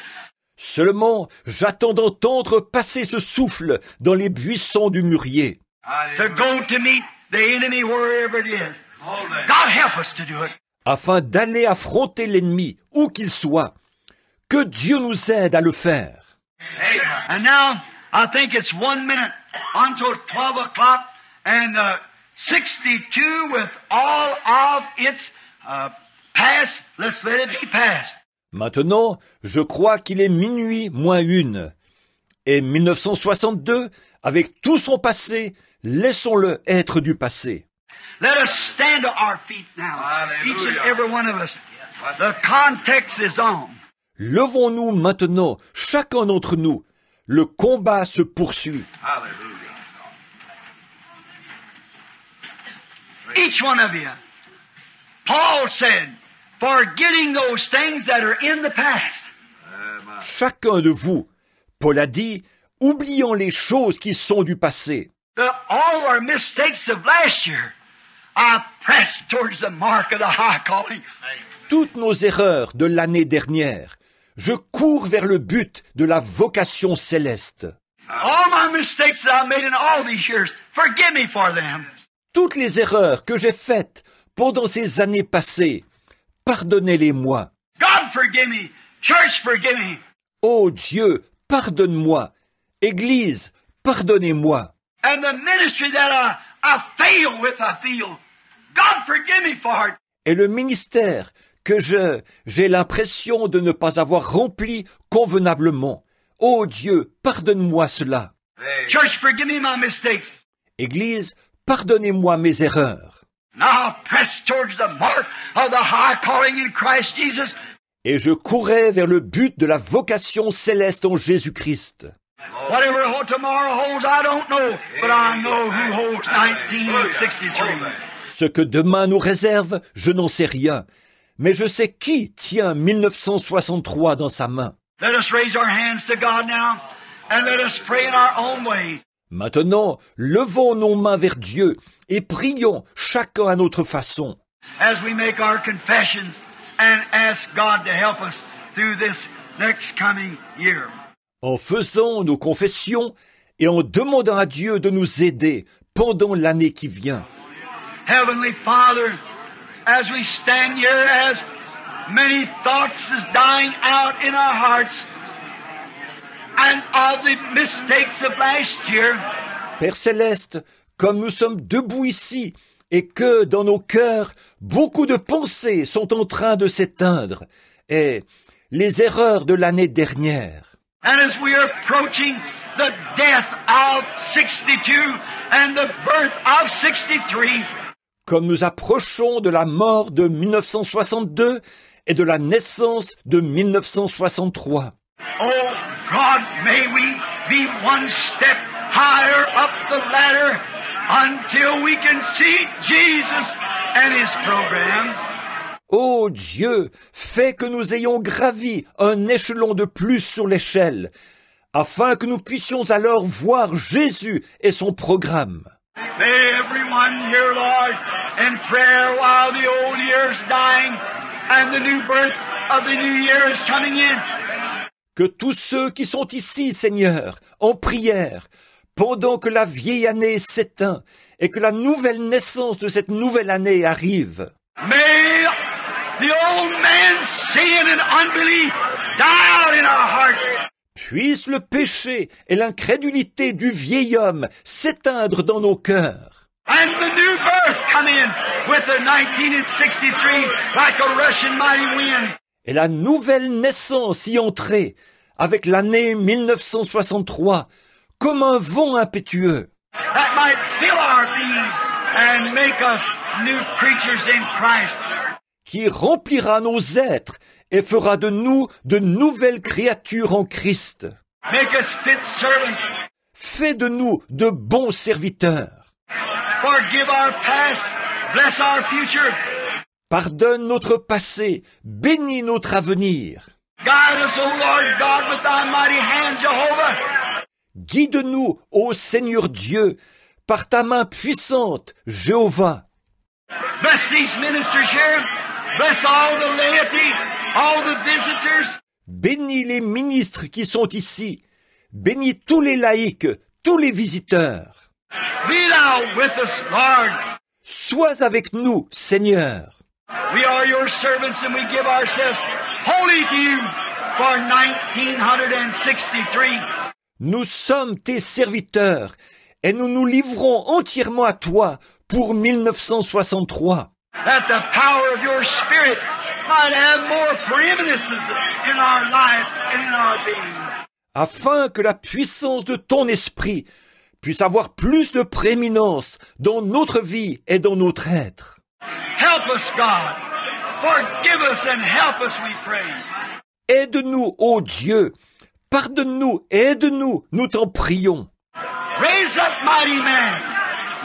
A: Seulement, j'attends d'entendre passer ce souffle dans les buissons du mûrier.
B: To go to meet the enemy wherever it is. God help us to do it.
A: Afin d'aller affronter l'ennemi, où qu'il soit. Que Dieu nous aide à le faire.
B: And now, I think it's 1 minute until 12 o'clock, and 62 with all of its past, let's let it be past.
A: Maintenant, je crois qu'il est minuit moins une. Et 1962, avec tout son passé, laissons-le être du passé.
B: Let us stand to our feet now, each and every one of us. The context is on.
A: Levons-nous maintenant, chacun d'entre nous. Le combat se poursuit.
B: Hallelujah. Each one of you. Paul said, forgetting those things that are in the past.
A: Chacun de vous, Paul a dit, oublions les choses qui sont du passé.
B: All our mistakes of last year, I press towards the mark of the high calling.
A: Toutes nos erreurs de l'année dernière, je cours vers le but de la vocation céleste.
B: All my mistakes that I made in all these years, forgive me for them.
A: Toutes les erreurs que j'ai faites pendant ces années passées, pardonnez-les-moi.
B: God forgive me. Church forgive me.
A: Ô Dieu, pardonne-moi. Église, pardonnez-moi.
B: And the ministry that I fail with, I feel. God forgive me for it.
A: Et le ministère que j'ai l'impression de ne pas avoir rempli convenablement. Ô Dieu, pardonne-moi cela.
B: Church, forgive me my mistakes.
A: Église, pardonnez-moi mes erreurs.
B: Now press towards the mark of the high calling in Christ Jesus.
A: Et je courais vers le but de la vocation céleste en Jésus-Christ.
B: Whatever tomorrow holds, I don't know, but I know who holds 1963.
A: Ce que demain nous réserve, je n'en sais rien. Mais je sais qui tient 1963 dans sa main.
B: Let us raise our hands to God now, and let us pray in our own way.
A: Maintenant, levons nos mains vers Dieu et prions chacun à notre façon.
B: As we make our confessions and ask God to help us through this next coming year.
A: En faisant nos confessions et en demandant à Dieu de nous aider pendant l'année qui vient.
B: Heavenly Father, as we stand here, as many thoughts is dying out in our hearts and of the mistakes of last year.
A: Père Céleste, comme nous sommes debout ici et que dans nos cœurs, beaucoup de pensées sont en train de s'éteindre et les erreurs de l'année dernière.
B: And as we are approaching the death of 62 and the birth of 63,
A: comme nous approchons de la mort de 1962 et de la naissance de 1963.
B: oh God, may we be one step higher up the ladder until we can see Jesus and His program.
A: Ô Dieu, fais que nous ayons gravi un échelon de plus sur l'échelle, afin que nous puissions alors voir Jésus et son programme.
B: May everyone here, Lord, in prayer while the old year is dying and the new birth of the new year is coming in.
A: Que tous ceux qui sont ici, Seigneur, en prière, pendant que la vieille année s'éteint et que la nouvelle naissance de cette nouvelle année arrive.
B: May the old man's sin and unbelief die out in our hearts.
A: Puisse le péché et l'incrédulité du vieil homme s'éteindre dans nos cœurs.
B: And the new birth come in with the 1963 like a rushing mighty wind.
A: Et la nouvelle naissance y entrer avec l'année 1963 comme un vent impétueux.
B: That might fill our beings and make us new creatures in Christ.
A: Qui remplira nos êtres et fera de nous de nouvelles créatures en Christ.
B: Make us fit servants.
A: Fais de nous de bons serviteurs.
B: Forgive our past. Bless our future.
A: Pardonne notre passé, bénis notre avenir.
B: Guide us, O Lord God, with thy mighty hand, Jehovah.
A: Guide-nous, ô Seigneur Dieu, par ta main puissante, Jéhovah.
B: Bless these ministers here. Bless all the laity, all the visitors.
A: Bénis les ministres qui sont ici. Bénis tous les laïcs, tous les visiteurs.
B: Be thou with us, Lord.
A: Sois avec nous, Seigneur.
B: We are your servants and we give ourselves wholly to you for 1963.
A: Nous sommes tes serviteurs et nous nous livrons entièrement à toi pour 1963.
B: That the power of your Spirit might have more preeminence in our life and in our being.
A: Afin que la puissance de ton esprit puisse avoir plus de prééminence dans notre vie et dans notre être.
B: Help us, God. Forgive us and help us, we pray.
A: Aide-nous, ô Dieu. Pardonne-nous, aide-nous, nous t'en prions.
B: Raise up mighty men.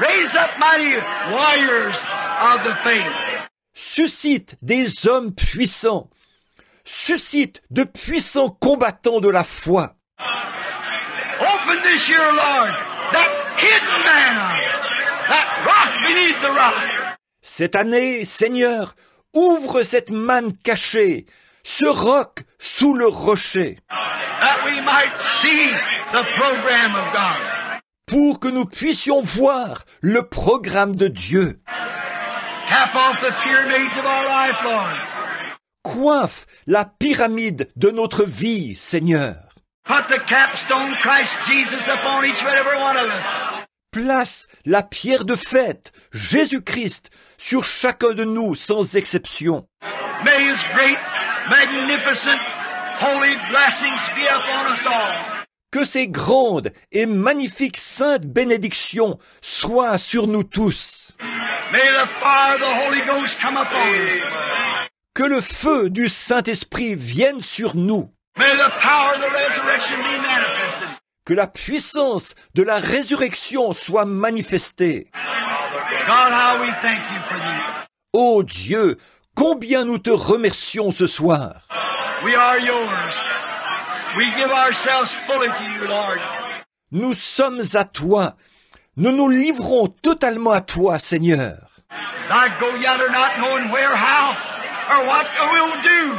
B: Raise up mighty warriors of the faith.
A: Suscite des hommes puissants. Suscite de puissants combattants de la foi.
B: Open this year, Lord, that hidden manna, that rock beneath the rock.
A: Cette année, Seigneur, ouvre cette manne cachée, ce roc sous le rocher,
B: That we might see the program of God.
A: pour que nous puissions voir le programme de Dieu.
B: Cap off the pyramids of our life, Lord.
A: Coiffe la pyramide de notre vie, Seigneur.
B: Put the capstone Christ Jesus upon each and every one of us.
A: Place la pierre de fête, Jésus-Christ, sur chacun de nous sans exception.
B: May His great, magnificent, holy blessings be upon us all.
A: Que ces grandes et magnifiques saintes bénédictions soient sur nous tous.
B: May the fire of the Holy Ghost come upon us.
A: Que le feu du Saint-Esprit vienne sur nous.
B: May the power of the resurrection be manifested.
A: Que la puissance de la résurrection soit manifestée.
B: God, how we thank you for these.
A: Ô Dieu, combien nous te remercions ce soir.
B: We are yours. We give ourselves fully to you, Lord.
A: Nous sommes à toi. Nous nous livrons totalement à toi, Seigneur.
B: I go yonder not knowing where, how, or what we'll do.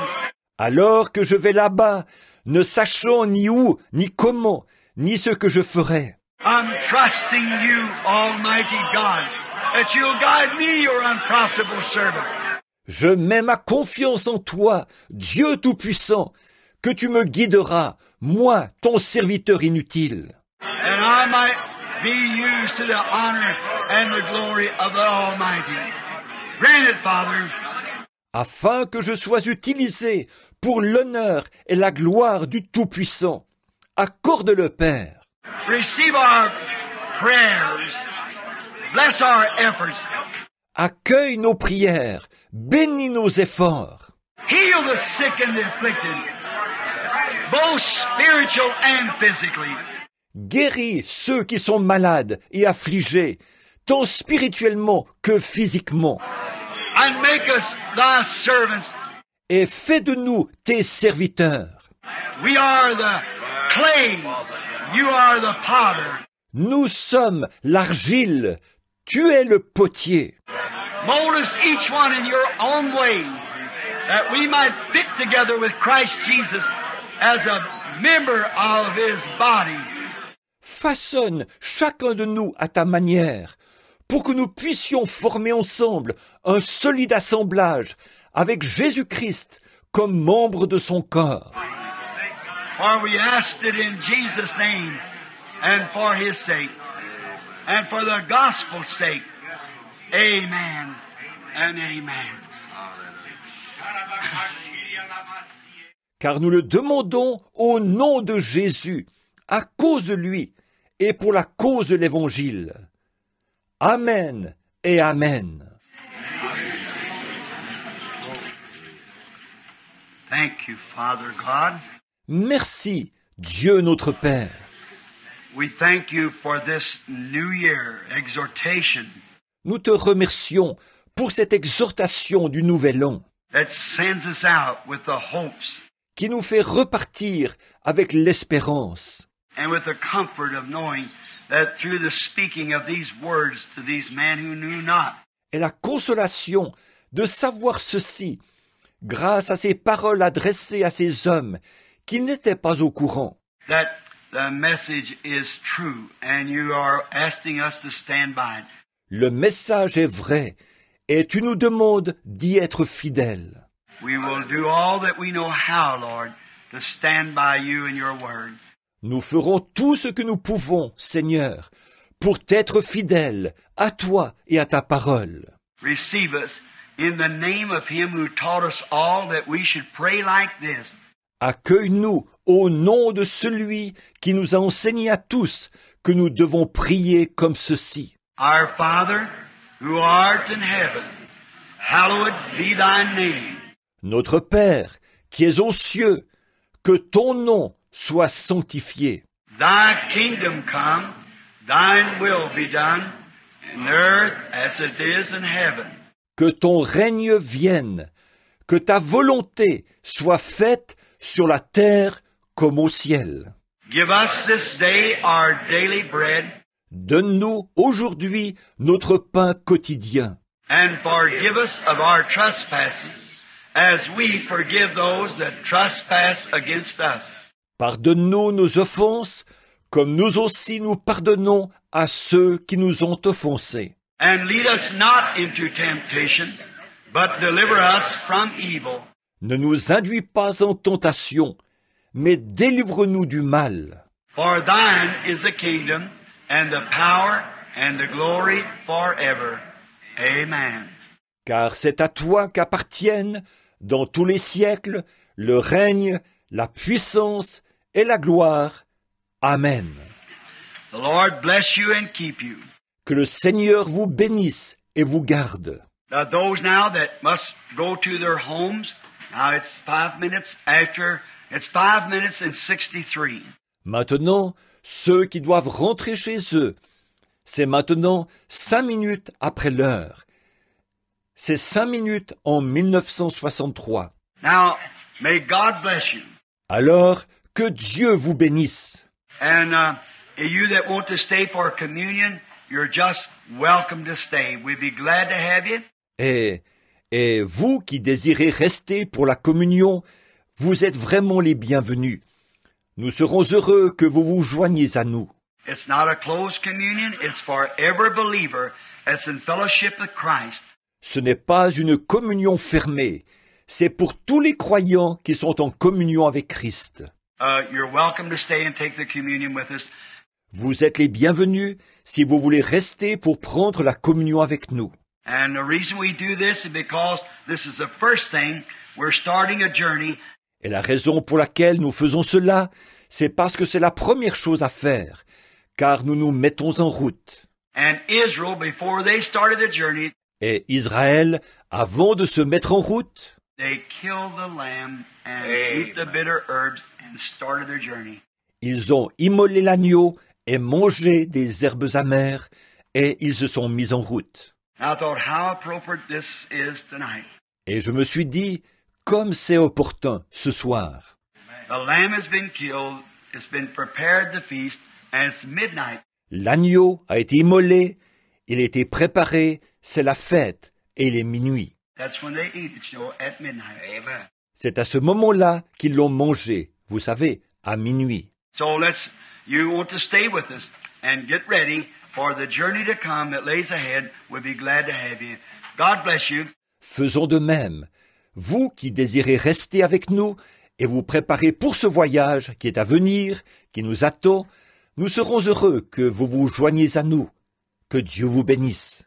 A: Alors que je vais là-bas, ne sachant ni où, ni comment, ni ce que je ferai.
B: I'm trusting you, Almighty God, that you'll guide me, your unprofitable servant.
A: Je mets ma confiance en toi, Dieu Tout-Puissant, que tu me guideras, moi, ton serviteur inutile.
B: And I might be used to the honor and the glory of the Almighty. Grant it, Father.
A: Afin que je sois utilisé pour l'honneur et la gloire du Tout-Puissant. Accorde-le, Père.
B: Receive our prayers. Bless our efforts.
A: Accueille nos prières, bénis nos efforts.
B: Heal the sick and the afflicted, both spiritual and physically.
A: Guéris ceux qui sont malades et affligés, tant spirituellement que physiquement.
B: And make us thy servants.
A: Et fais de nous tes serviteurs.
B: We are the clay. You are the potter.
A: Nous sommes l'argile, tu es le potier.
B: Mold us each one in your own way, that we might fit together with Christ Jesus as a member of His body.
A: Façonne chacun de nous à ta manière, pour que nous puissions former ensemble un solide assemblage avec Jésus-Christ comme membre de son corps.
B: For we asked it in Jesus' name, and for His sake, and for the gospel's sake. Amen and amen.
A: Car nous le demandons au nom de Jésus, à cause de lui, et pour la cause de l'Évangile. Amen et Amen.
B: Thank you, Father God.
A: Merci, Dieu notre Père.
B: We thank you for this new year exhortation
A: Nous te remercions pour cette exhortation du Nouvel An
B: that sends us out with the hopes
A: qui nous fait repartir avec l'espérance
B: and with the comfort of knowing that through the speaking of these words to these men who knew not,
A: et la consolation de savoir ceci grâce à ces paroles adressées à ces hommes qui n'étaient pas au courant,
B: that the message is true and you are asking us to stand by it.
A: le message est vrai et tu nous demandes d'y être fidèles.
B: We will do all that we know how, Lord, to stand by you and your word.
A: Nous ferons tout ce que nous pouvons, Seigneur, pour t'être fidèles à toi et à ta parole.
B: Receive us in the name of him who taught us all that we should pray like this.
A: Accueille-nous au nom de celui qui nous a enseigné à tous que nous devons prier comme ceci.
B: Our Father, who art in heaven, hallowed be thy name.
A: Notre Père, qui es aux cieux, que ton nom soit sanctifié.
B: Thy kingdom come, thine will be done, in earth as it is in heaven.
A: Que ton règne vienne, que ta volonté soit faite sur la terre comme au ciel.
B: Give us this day our daily bread,
A: Donne-nous aujourd'hui notre pain quotidien.
B: and forgive us of our trespasses, as we forgive those that trespass against us.
A: Pardonne-nous nos offenses, comme nous aussi nous pardonnons à ceux qui nous ont offensés.
B: And lead us not into temptation, but deliver us from evil.
A: Ne nous induis pas en tentation, mais délivre-nous du mal.
B: For thine is the kingdom, and the power, and the glory forever. Amen.
A: Car c'est à toi qu'appartiennent, dans tous les siècles, le règne, la puissance et la gloire. Amen.
B: The Lord bless you and keep you.
A: Que le Seigneur vous bénisse et vous garde.
B: Those now that must go to their homes, now it's 5 minutes after, it's 5 minutes and 63.
A: Maintenant, ceux qui doivent rentrer chez eux, c'est maintenant 5 minutes après l'heure. C'est 5 minutes en 1963.
B: Now, may God bless you.
A: Alors, que Dieu vous bénisse.
B: And you that want to stay for communion, you're just welcome to stay. We'd be glad to have you.
A: Et vous qui désirez rester pour la communion, vous êtes vraiment les bienvenus. Nous serons heureux que vous vous joigniez à nous.
B: It's not a closed communion. It's for every believer that's in fellowship with Christ.
A: Ce n'est pas une communion fermée, c'est pour tous les croyants qui sont en communion avec Christ.
B: You're welcome to stay and take the communion with us.
A: Vous êtes les bienvenus si vous voulez rester pour prendre la communion avec nous.
B: And the reason we do this is because this is the first thing. We're starting a journey.
A: Et la raison pour laquelle nous faisons cela, c'est parce que c'est la première chose à faire, car nous nous mettons en route.
B: And Israel, before they started the journey,
A: Et Israël, avant de se mettre en route,
B: they killed the lamb and ate the bitter herbs and started their journey.
A: ils ont immolé l'agneau et mangé des herbes amères, et ils se sont mis en route.
B: And I thought how appropriate this is tonight.
A: Et je me suis dit, comme c'est opportun ce soir.
B: The lamb has been killed, it's been prepared the feast, and it's midnight.
A: L'agneau a été immolé, il a été préparé, c'est la fête, et il est minuit.
B: That's when they eat it, at midnight. Amen.
A: C'est à ce moment-là qu'ils l'ont mangé, vous savez, à minuit.
B: So you want to stay with us and get ready for the journey to come that lays ahead. We'll be glad to have you. God bless you.
A: Faisons de même. Vous qui désirez rester avec nous et vous préparer pour ce voyage qui est à venir, qui nous attend, nous serons heureux que vous vous joigniez à nous. Que Dieu vous bénisse.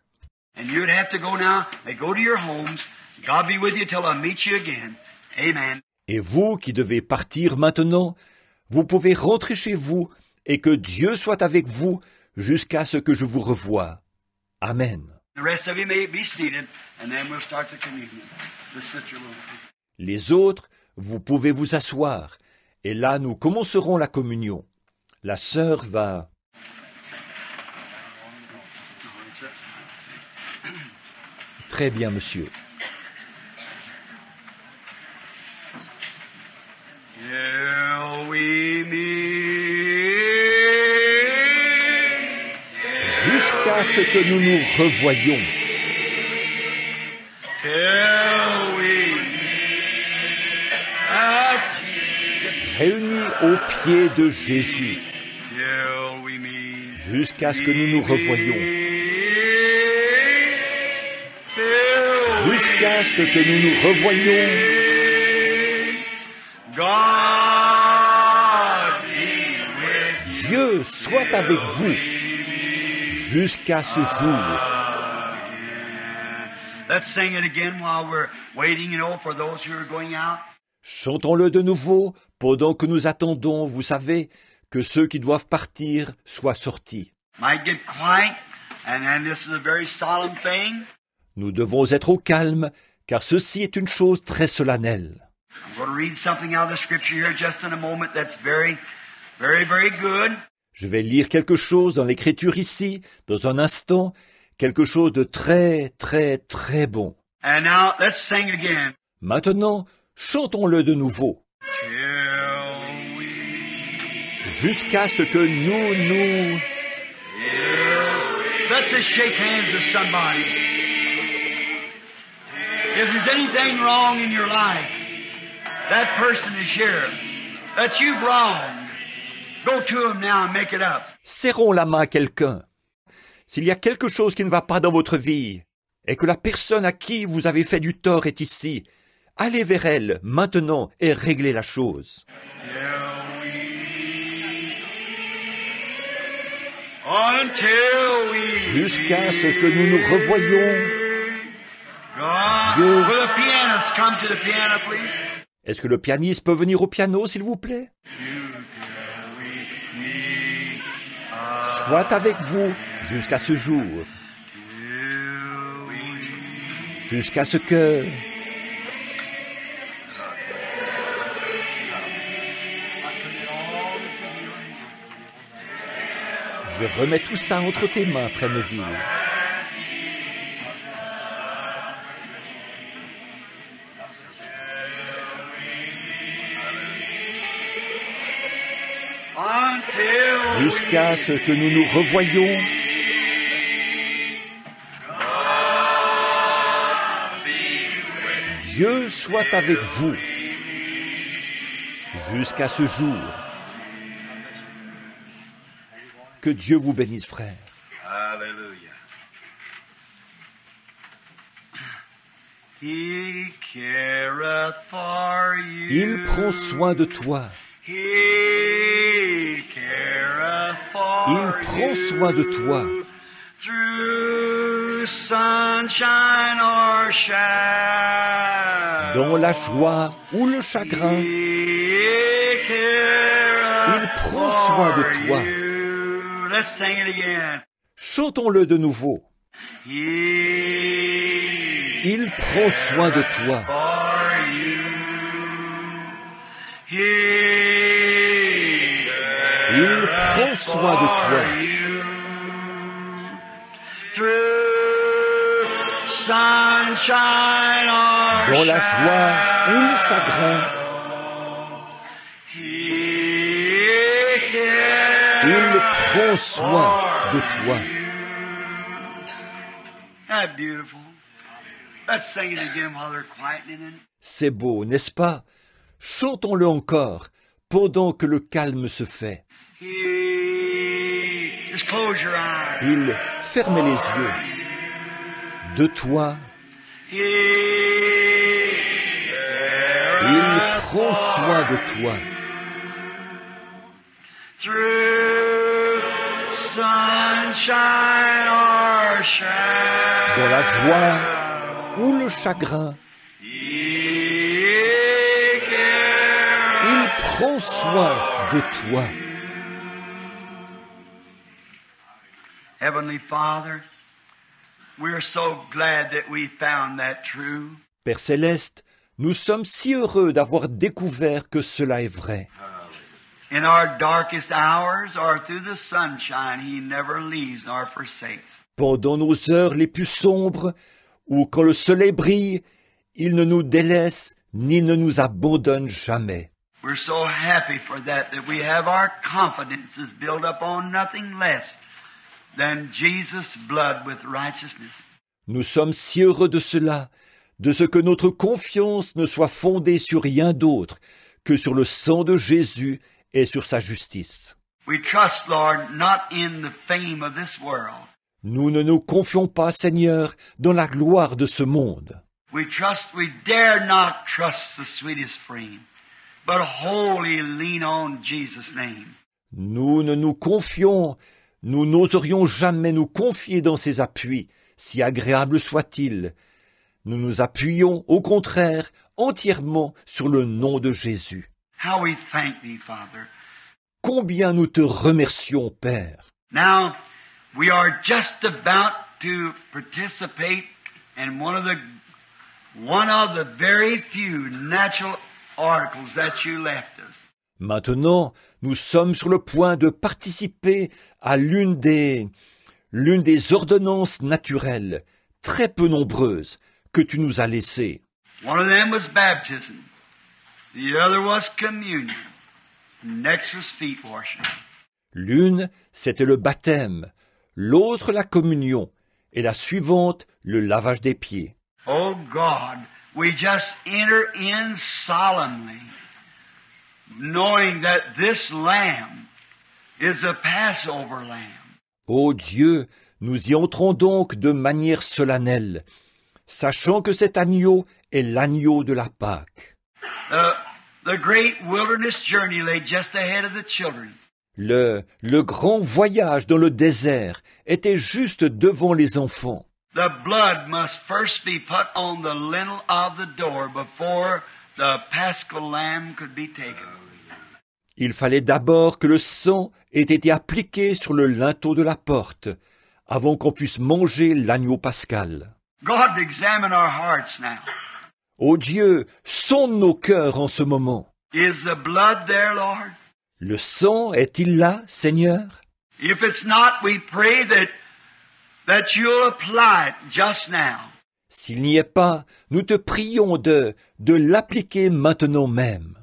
B: And you'd have to go now and go to your homes. God be with you till I meet you again. Amen.
A: Et vous qui devez partir maintenant, vous pouvez rentrer chez vous et que Dieu soit avec vous jusqu'à ce que je vous revoie. Amen.
B: The rest of you may be seated, and then we'll start the communion. The sister will.
A: Les autres, vous pouvez vous asseoir. Et là, nous commencerons la communion. La sœur va... Très bien, monsieur.
B: Till we meet.
A: Jusqu'à ce que nous nous revoyions.
B: Till we
A: Réunis aux pieds de Jésus.
B: till we meet.
A: Jusqu'à ce que nous nous revoyions. Jusqu'à ce que nous nous revoyions.
B: God be with
A: Dieu soit avec vous jusqu'à ce jour.
B: Let's sing it again while we're waiting, for those who are going out.
A: Chantons-le de nouveau pendant que nous attendons, vous savez, que ceux qui doivent partir soient sortis.
B: Might get quiet, and then this is a very solemn thing.
A: Nous devons être au calme, car ceci est une chose très solennelle.
B: I'm going to read something out of the scripture here just in a moment that's very, very, very good.
A: Je vais lire quelque chose dans l'Écriture ici, dans un instant, quelque chose de très, très, très bon.
B: And now let's sing again.
A: Maintenant, chantons-le de nouveau,
B: Till we,
A: jusqu'à ce que nous...
B: let's just shake hands with somebody. If there's anything wrong in your life, that person is here, that you've wronged, go to him now and make it up.
A: Serrons la main à quelqu'un. S'il y a quelque chose qui ne va pas dans votre vie, et que la personne à qui vous avez fait du tort est ici, allez vers elle maintenant et réglez la chose.
B: Until we
A: Jusqu'à ce que nous nous revoyions. Dieu.
B: Will the pianist come to the piano, please?
A: Est-ce que le pianiste peut venir au piano, s'il vous plaît? Soit avec vous jusqu'à ce jour. Jusqu'à ce que... Je remets tout ça entre tes mains, frère Neville. Jusqu'à ce que nous nous revoyions. Dieu soit avec vous jusqu'à ce jour. Que Dieu vous bénisse, frère.
B: Hallelujah. He careth for you.
A: Il prend soin de toi.
B: He careth for
A: Il prend soin de toi.
B: Through sunshine or shadow.
A: Dans la joie ou le chagrin,
B: He careth
A: il prend soin de toi.
B: for you. Let's sing it again.
A: Chantons-le de nouveau.
B: He
A: Il prend soin de toi.
B: for you. He
A: Il prend soin de toi.
B: Through sunshine or
A: Dans la joie ou le chagrin, il prend soin de toi.
B: That's beautiful. Let's sing it again while they're quietening it.
A: C'est beau, n'est-ce pas? Chantons-le encore, pendant que le calme se fait.
B: Just close your eyes.
A: Il ferme les yeux. De toi, il prend soin de toi.
B: Through sunshine or shadow.
A: Dans la joie ou le chagrin, il prend soin de toi.
B: Heavenly Father, we're so glad that we found that true.
A: Père Céleste, nous sommes si heureux d'avoir découvert que cela est vrai.
B: In our darkest hours or through the sunshine, He never leaves nor forsakes.
A: Pendant nos heures les plus sombres, ou quand le soleil brille, il ne nous délaisse ni ne nous abandonne jamais.
B: We're so happy for that we have our confidences built up on nothing less than Jesus' blood with righteousness.
A: Nous sommes si heureux de cela, de ce que notre confiance ne soit fondée sur rien d'autre que sur le sang de Jésus et sur sa justice.
B: We trust, Lord, not in the fame of this world.
A: Nous ne nous confions pas, Seigneur, dans la gloire de ce monde.
B: We dare not trust the sweetest frame, but wholly lean on Jesus' name.
A: Nous ne nous confions, nous n'oserions jamais nous confier dans ses appuis, si agréables soient-ils. Nous nous appuyons, au contraire, entièrement sur le nom de Jésus.
B: How we thank Thee, Father.
A: Combien nous te remercions, Père.
B: Now, we are just about to participate and one of the very few natural articles that you left us.
A: Maintenant, nous sommes sur le point de participer à l'une des ordonnances naturelles, très peu nombreuses, que tu nous as laissées.
B: One of them was baptism. The other was communion. Next was feet washing.
A: L'une, c'était le baptême, l'autre la communion, et la suivante, le lavage des pieds.
B: Oh God, we just enter in solemnly, knowing that this lamb is a Passover lamb.
A: Ô Dieu, nous y entrons donc de manière solennelle, sachant que cet agneau est l'agneau de la Pâque.
B: The great wilderness journey lay just ahead of the children.
A: Le grand voyage dans le désert était juste devant les enfants.
B: The blood must first be put on the lintel of the door before the paschal lamb could be taken.
A: Il fallait d'abord que le sang ait été appliqué sur le linteau de la porte, avant qu'on puisse manger l'agneau pascal.
B: God, examine our hearts now.
A: Ô Dieu, sonde nos cœurs en ce moment.
B: Is the blood there, Lord?
A: Le sang est-il là, Seigneur?
B: If it's not, we pray that you'll apply it just now.
A: S'il n'y est pas, nous te prions de l'appliquer maintenant même.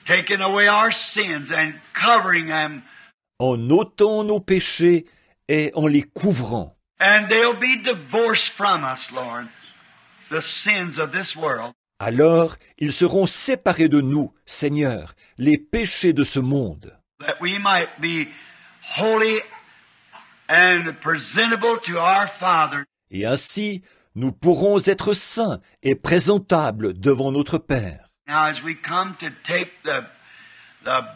B: Taking away our sins and covering them.
A: En ôtant nos péchés et en les couvrant.
B: And they'll be divorced from us, Lord, the sins of this world.
A: Alors, ils seront séparés de nous, Seigneur, les péchés de ce monde.
B: That we might be holy and presentable to our Father.
A: Et ainsi, nous pourrons être saints et présentables devant notre Père.
B: Now as we come to take the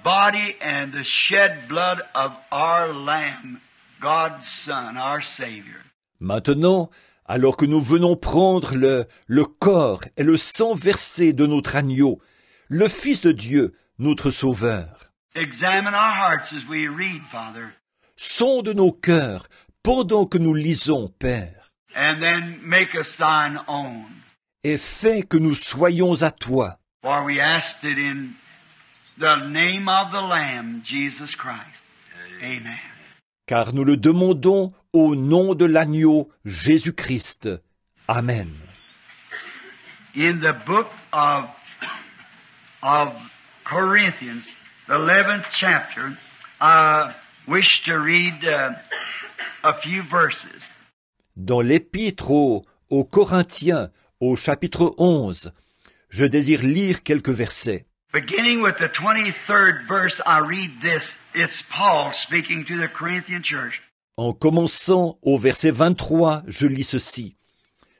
B: body and the shed blood of our Lamb, God's Son, our Savior.
A: Maintenant, alors que nous venons prendre le corps et le sang versé de notre agneau, le Fils de Dieu, notre Sauveur.
B: Examine our hearts as we read, Father.
A: Sonde nos cœurs pendant que nous lisons, Père.
B: And then make us thine own.
A: Et fais que nous soyons à toi.
B: For we asked it in the name of the Lamb, Jesus Christ. Amen.
A: Car nous le demandons au nom de l'agneau Jésus-Christ. Amen.
B: In the book of Corinthians, the 11th chapter, I wish to read a few verses.
A: Dans l'épître aux Corinthiens, au chapitre 11, je désire lire quelques versets.
B: Beginning with the 23rd verse, I read this. It's Paul speaking to the Corinthian church.
A: En commençant au verset 23, je lis ceci.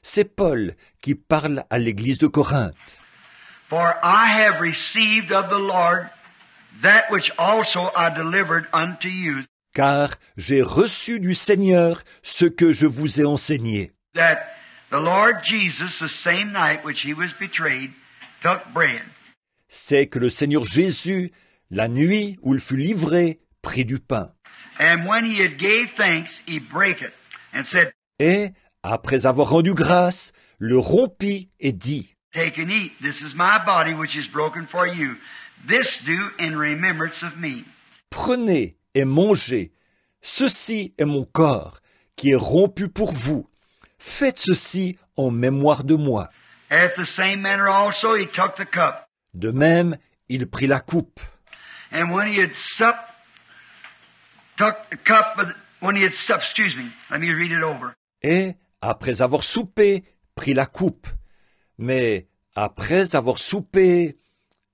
A: C'est Paul qui parle à l'église de Corinthe.
B: For I have received of the Lord that which also I delivered unto you,
A: Car j'ai reçu du Seigneur ce que je vous ai enseigné.
B: that the Lord Jesus, the same night which he was betrayed, took bread.
A: C'est que le Seigneur Jésus, la nuit où il fut livré, prit du pain.
B: And when he had gave thanks, he brake it, and said,
A: Et, après avoir rendu grâce, le rompit et dit,
B: Take and eat, this is my body which is broken for you. This do in remembrance of me.
A: Prenez et mangez, ceci est mon corps, qui est rompu pour vous. Faites ceci en mémoire de moi.
B: After the same manner also he took the cup.
A: De même, il prit la coupe.
B: And when he had supped, let me read it over.
A: Et, après avoir soupé, prit la coupe. Mais, après avoir soupé,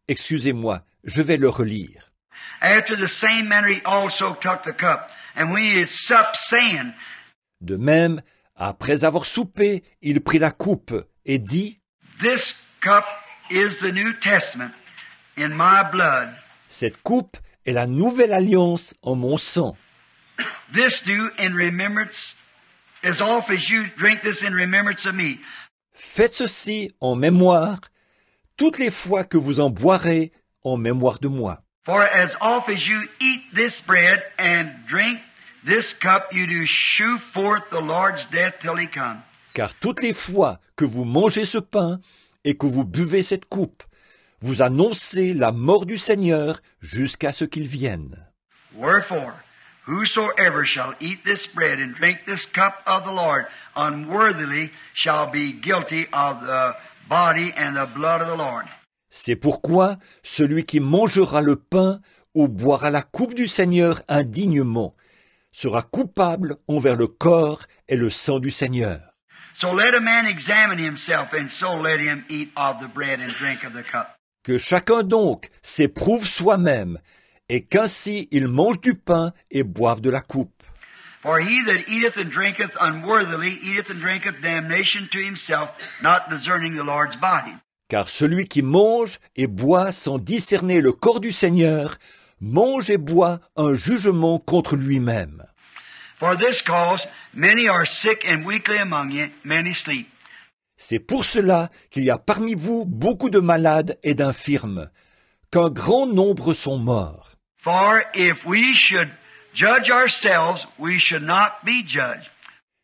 A: excusez-moi, je vais le relire.
B: After the same manner he also took the cup. And when he had supped, saying,
A: De même, après avoir soupé, il prit la coupe et dit,
B: This cup is the New Testament in my blood.
A: Cette coupe est la nouvelle alliance en mon sang.
B: This do in remembrance, as oft as you drink this in remembrance of me.
A: Faites ceci en mémoire, toutes les fois que vous en boirez en mémoire de moi.
B: For as oft as you eat this bread and drink this cup, you do shew forth the Lord's death till he come.
A: Car toutes les fois que vous mangez ce pain et que vous buvez cette coupe, vous annoncez la mort du Seigneur jusqu'à ce qu'il vienne.
B: Wherefore, whosoever shall eat this bread and drink this cup of the Lord unworthily shall be guilty of the body and the blood of the Lord.
A: C'est pourquoi celui qui mangera le pain ou boira la coupe du Seigneur indignement sera coupable envers le corps et le sang du Seigneur.
B: So let a man examine himself, and so let him eat of the bread and drink of the cup.
A: Que chacun donc s'éprouve soi-même, et qu'ainsi il mange du pain et boive de la coupe.
B: For he that eateth and drinketh unworthily eateth and drinketh damnation to himself, not discerning the Lord's body.
A: Car celui qui mange et boit sans discerner le corps du Seigneur, mange et boit un jugement contre lui-même.
B: For this cause many are sick and weakly among you, many sleep.
A: C'est pour cela qu'il y a parmi vous beaucoup de malades et d'infirmes, qu'un grand nombre sont morts.
B: For if we should judge ourselves, we should not be judged.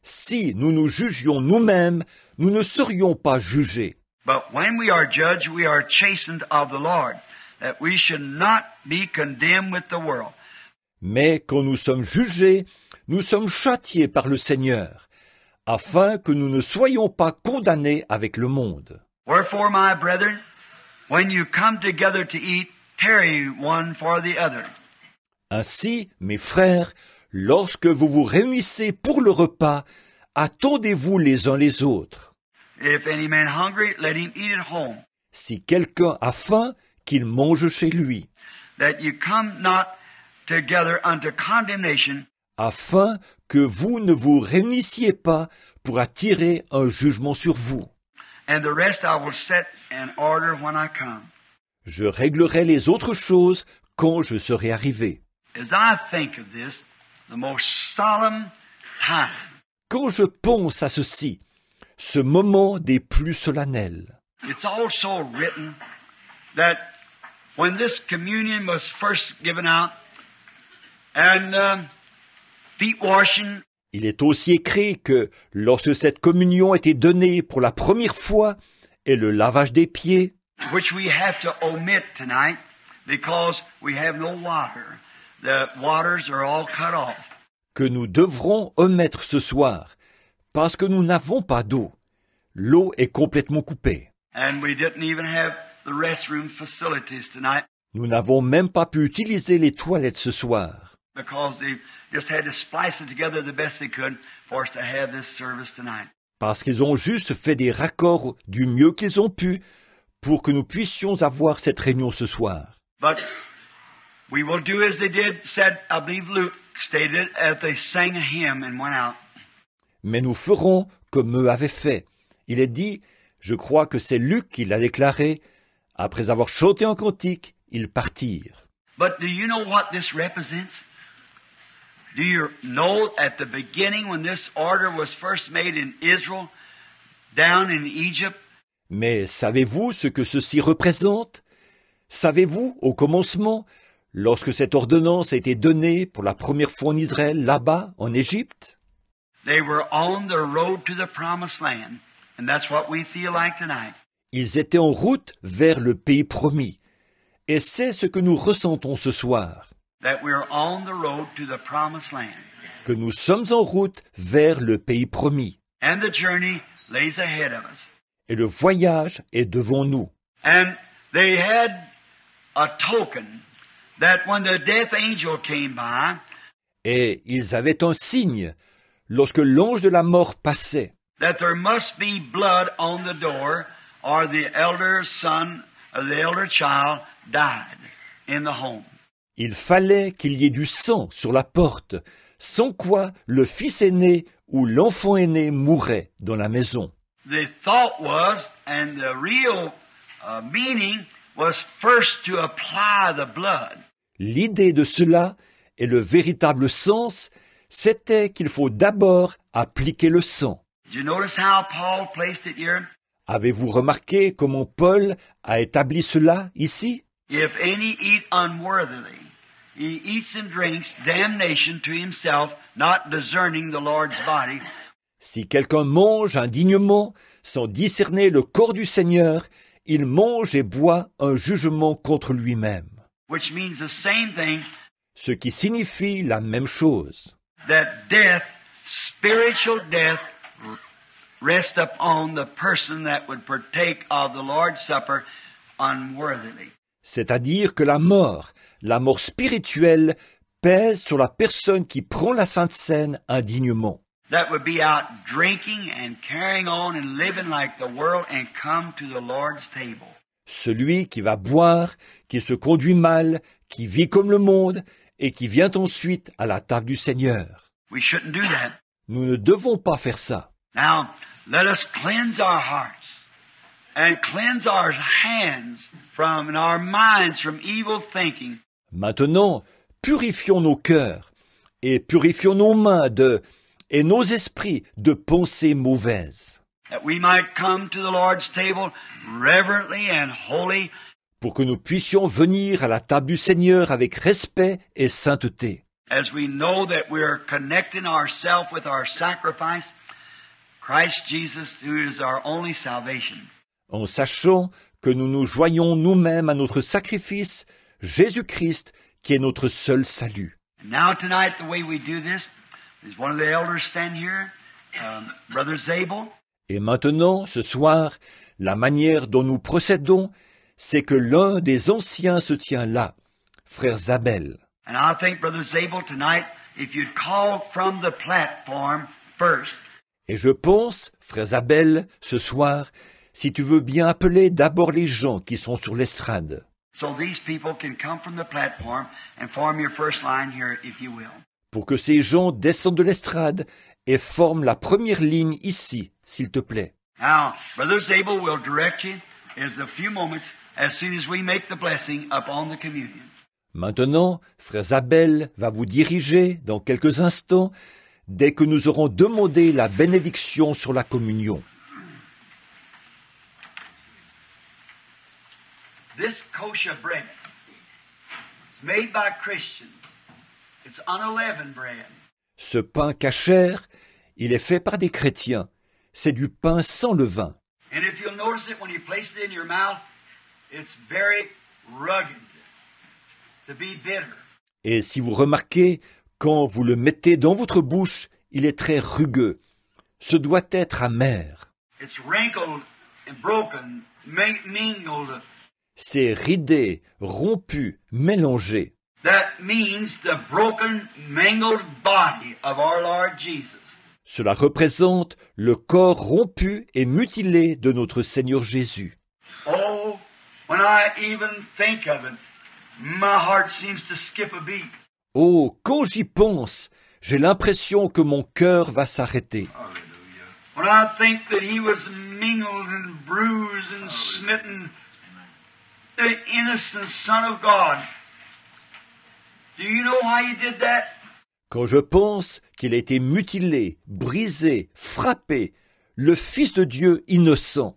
A: Si nous nous jugions nous-mêmes, nous ne serions pas jugés.
B: But when we are judged, we are chastened of the Lord, that we should not be condemned with the world.
A: Mais quand nous sommes jugés, nous sommes châtiés par le Seigneur, afin que nous ne soyons pas condamnés avec le monde.
B: Wherefore, my brethren, when you come together to eat, tarry one for the other.
A: Ainsi, mes frères, lorsque vous vous réunissez pour le repas, attendez-vous les uns les autres.
B: If any man hungry, let him eat at home,
A: Si quelqu'un a faim, qu'il mange chez lui,
B: that you come not together unto condemnation.
A: afin que vous ne vous réunissiez pas pour attirer un jugement sur vous.
B: And the rest I will set in order when I come.
A: Je réglerai les autres choses quand je serai arrivé.
B: As I think of this, the most solemn time,
A: Quand je pense à ceci, ce moment des plus solennels,
B: it's also written that when this communion was first given out, and feet washing,
A: il est aussi écrit que lorsque cette communion était donnée pour la première fois et le lavage des pieds,
B: which we have to omit tonight because we have no water. The waters are all cut off.
A: que nous devrons omettre ce soir, parce que nous n'avons pas d'eau. L'eau est complètement coupée.
B: And we didn't even have the restroom facilities tonight
A: Nous n'avons même pas pu utiliser les toilettes ce soir,
B: because they just had to splice it together the best they could for us to have this service tonight.
A: parce qu'ils ont juste fait des raccords du mieux qu'ils ont pu pour que nous puissions avoir cette réunion ce soir.
B: But we will do as they did, said, I believe Luke stated, as they sang a hymn and went out.
A: Mais nous ferons comme eux avaient fait. Il est dit, je crois que c'est Luc qui l'a déclaré, après avoir chanté un cantique, ils partirent.
B: But do you know what this represents? Do you know at the beginning when this order was first made in Israel, down in Egypt,
A: Mais savez-vous ce que ceci représente? Savez-vous, au commencement, lorsque cette ordonnance a été donnée pour la première fois en Israël, là-bas, en Égypte?
B: they were on the road to the promised land. And that's what we feel like tonight.
A: Ils étaient en route vers le pays promis. Et c'est ce que nous ressentons ce soir,
B: That we're on the road to the promised land.
A: que nous sommes en route vers le pays promis.
B: And the journey lays ahead of us.
A: Et le voyage est devant nous.
B: And they had a token that when the death angel came by,
A: Et ils avaient un signe lorsque l'ange de la mort passait,
B: that there must be blood on the door, or the elder son or the elder child died in the home.
A: il fallait qu'il y ait du sang sur la porte, sans quoi le fils aîné ou l'enfant aîné mourrait dans la maison.
B: The thought was, and the real meaning was first to apply the blood.
A: L'idée de cela et le véritable sens, c'était qu'il faut d'abord appliquer le sang.
B: Did you notice how Paul placed it here?
A: Avez-vous remarqué comment Paul a établi cela ici?
B: If any eat unworthily, he eats and drinks damnation to himself, not discerning the Lord's body.
A: Si quelqu'un mange indignement, sans discerner le corps du Seigneur, il mange et boit un jugement contre lui-même.
B: Which means the same thing,
A: Ce qui signifie la même chose.
B: that death, spiritual death, rests upon the person that would partake of the Lord's Supper unworthily.
A: C'est-à-dire que la mort spirituelle, pèse sur la personne qui prend la Sainte Seine indignement.
B: That would be out drinking and carrying on and living like the world and come to the Lord's table.
A: Celui qui va boire, qui se conduit mal, qui vit comme le monde et qui vient ensuite à la table du Seigneur.
B: We shouldn't do that.
A: Nous ne devons pas faire ça.
B: Now, let us cleanse our hearts and cleanse our hands from and our minds from evil thinking.
A: Maintenant, purifions nos cœurs et purifions nos mains et nos esprits de pensées mauvaises,
B: That we might come to the Lord's table reverently and holy,
A: pour que nous puissions venir à la table du Seigneur avec respect et sainteté,
B: as we know that we are connecting ourselves with our sacrifice, Christ Jesus, who is our only salvation.
A: en sachant que nous nous joignons nous-mêmes à notre sacrifice, Jésus-Christ, qui est notre seul salut.
B: And now tonight, the way we do this is one of the elders stand here, Brother Zabel.
A: Et maintenant, ce soir, la manière dont nous procédons, c'est que l'un des anciens se tient là, frère Zabel.
B: And I think, Brother Zabel, tonight, if you'd call from the platform first,
A: Et je pense, frère Zabel, ce soir, si tu veux bien appeler d'abord les gens qui sont sur l'estrade,
B: so these people can come from the platform and form your first line here, if you will.
A: pour que ces gens descendent de l'estrade et forment la première ligne ici, s'il te plaît.
B: Now, Brother Zabel will direct you in a few moments as soon as we make the blessing upon the communion.
A: Maintenant, frère Zabel va vous diriger dans quelques instants dès que nous aurons demandé la bénédiction sur la communion.
B: This kosher bread is made by Christians. It's unleavened bread.
A: Ce pain cachère, il est fait par des chrétiens. C'est du pain sans levain.
B: And if you'll notice it when you place it in your mouth, it's very rugged to be bitter.
A: Et si vous remarquez, quand vous le mettez dans votre bouche, il est très rugueux. Ce doit être amer.
B: It's wrinkled and broken, mingled.
A: C'est ridé, rompu, mélangé.
B: That means the broken, mangled body of our Lord Jesus.
A: Cela représente le corps rompu et mutilé de notre Seigneur Jésus.
B: Oh, when I even think of it, my heart seems to skip a beat.
A: Oh, quand j'y pense, j'ai l'impression que mon cœur va s'arrêter.
B: When I think that he was mingled and bruised and smitten, the innocent Son of God. Do you know why he did that?
A: Quand je pense qu'il a été mutilé, brisé, frappé, le Fils de Dieu innocent,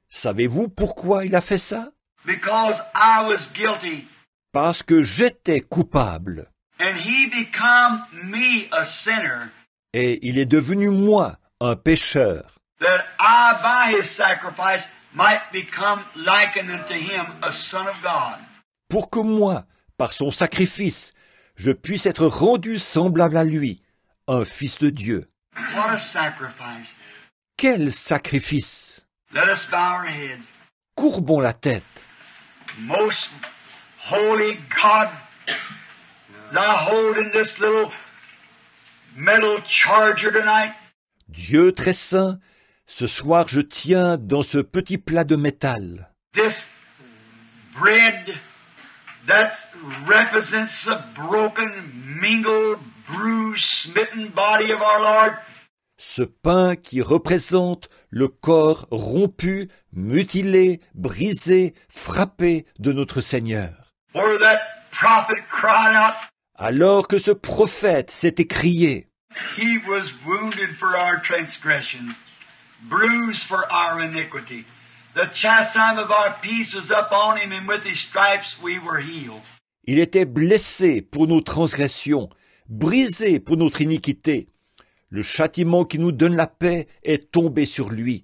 A: savez-vous pourquoi il a fait ça?
B: Because I was guilty.
A: Parce que j'étais coupable.
B: And he become me a sinner,
A: Et il est devenu moi, un pécheur,
B: that I by his sacrifice might become likened unto him, a son of God.
A: pour que moi, par son sacrifice, je puisse être rendu semblable à lui, un fils de Dieu.
B: What a sacrifice.
A: Quel sacrifice!
B: Let us bow our heads.
A: Courbons la tête.
B: Most holy God, thou holding this little metal charger tonight.
A: Dieu très saint, ce soir je tiens dans ce petit plat de métal
B: This bread that represents the broken, mingled, bruised, smitten body of our Lord.
A: ce pain qui représente le corps rompu, mutilé, brisé, frappé de notre Seigneur.
B: Where that prophet cried out,
A: Alors que ce prophète s'est écrié,
B: he was wounded for our transgressions, bruised for our iniquity. The chastisement of our peace was upon him, and with his stripes we were healed.
A: il était blessé pour nos transgressions, brisé pour notre iniquité. Le châtiment qui nous donne la paix est tombé sur lui.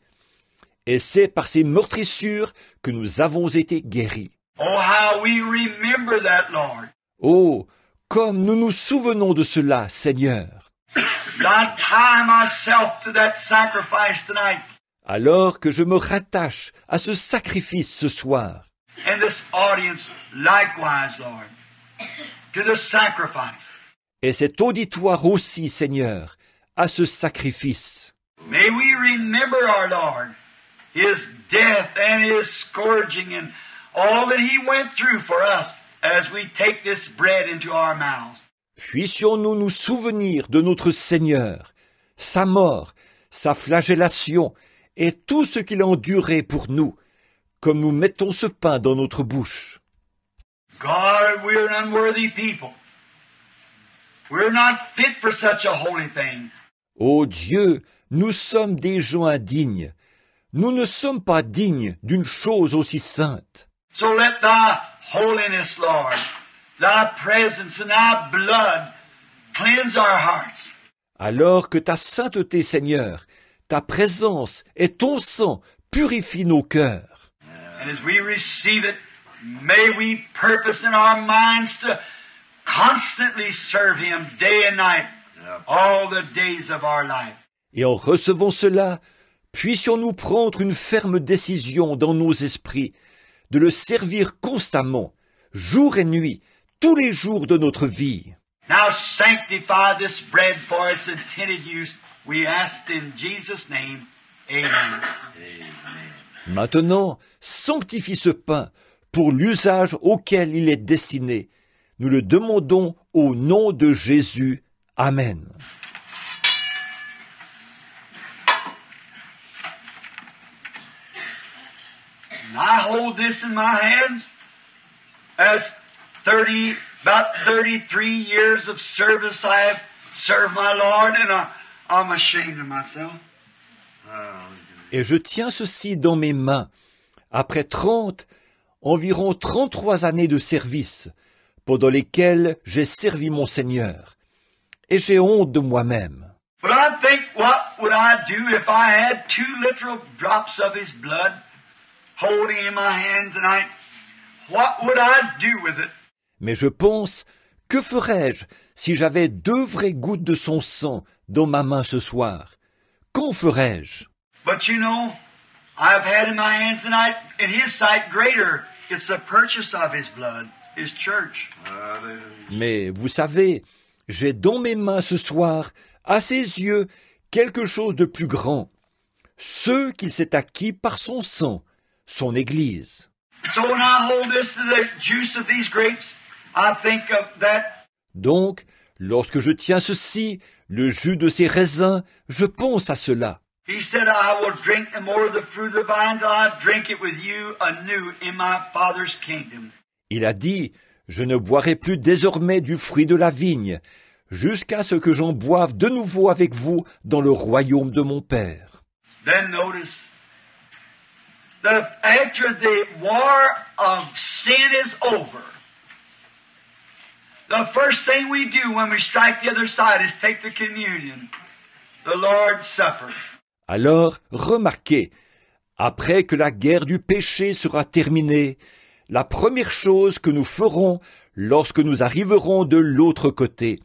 A: Et c'est par ses meurtrissures que nous avons été guéris.
B: Oh, how we remember that, Lord.
A: Oh, comme nous nous souvenons de cela, Seigneur.
B: I tie myself to that sacrifice tonight.
A: Alors que je me rattache à ce sacrifice ce soir.
B: And this audience likewise, Lord, to the sacrifice.
A: Et cet auditoire aussi, Seigneur, à ce sacrifice.
B: May we remember our Lord, His death and His scourging and all that He went through for us as we take this bread into our mouths.
A: Puissions-nous nous souvenir de notre Seigneur, sa mort, sa flagellation et tout ce qu'il a enduré pour nous, comme nous mettons ce pain dans notre bouche.
B: God, we're an unworthy people. We're not fit for such a holy thing.
A: Ô Dieu, nous sommes des gens indignes. Nous ne sommes pas dignes d'une chose aussi sainte.
B: So let Thy holiness, Lord, Thy presence and Thy blood cleanse our hearts.
A: Alors que ta sainteté, Seigneur, ta présence et ton sang purifient nos cœurs.
B: And as we receive it, may we purpose in our minds to constantly serve Him day and night, all the days of our life.
A: Et en recevant cela, puissions-nous prendre une ferme décision dans nos esprits de le servir constamment, jour et nuit, tous les jours de notre vie.
B: Now sanctify this bread for its intended use. We ask in Jesus' name. Amen.
A: Maintenant, sanctifie ce pain pour l'usage auquel il est destiné. Nous le demandons au nom de Jésus. Amen.
B: And I hold this in my hands as about 33 years of service I have served my Lord, and I'm ashamed of myself.
A: Et je tiens ceci dans mes mains, après environ 33 années de service, pendant lesquelles j'ai servi mon Seigneur. Et j'ai honte de moi-même.
B: But I think, what would I do if I had 2 literal drops of His blood holding in my hand tonight? What would I do with it?
A: Mais je pense, que ferais-je si j'avais 2 vraies gouttes de son sang dans ma main ce soir? Qu'en ferais-je?
B: But you know, I've had in my hands tonight, in His sight, greater. It's the purchase of His blood, His church.
A: Mais vous savez, j'ai dans mes mains ce soir, à ses yeux, quelque chose de plus grand. Ce qu'il s'est acquis par son sang, son Église.
B: So when I hold this to the juice of these grapes, I think of that.
A: Donc, lorsque je tiens ceci, le jus de ces raisins, je pense à cela.
B: He said, I will drink no more of the fruit of the vine till I drink it with you anew in my Father's kingdom.
A: Il a dit, je ne boirai plus désormais du fruit de la vigne, jusqu'à ce que j'en boive de nouveau avec vous dans le royaume de mon Père.
B: Then notice, after the war of sin is over, the first thing we do when we strike the other side is take the communion, the Lord's Supper.
A: Alors, remarquez, après que la guerre du péché sera terminée, la première chose que nous ferons lorsque nous arriverons de l'autre côté,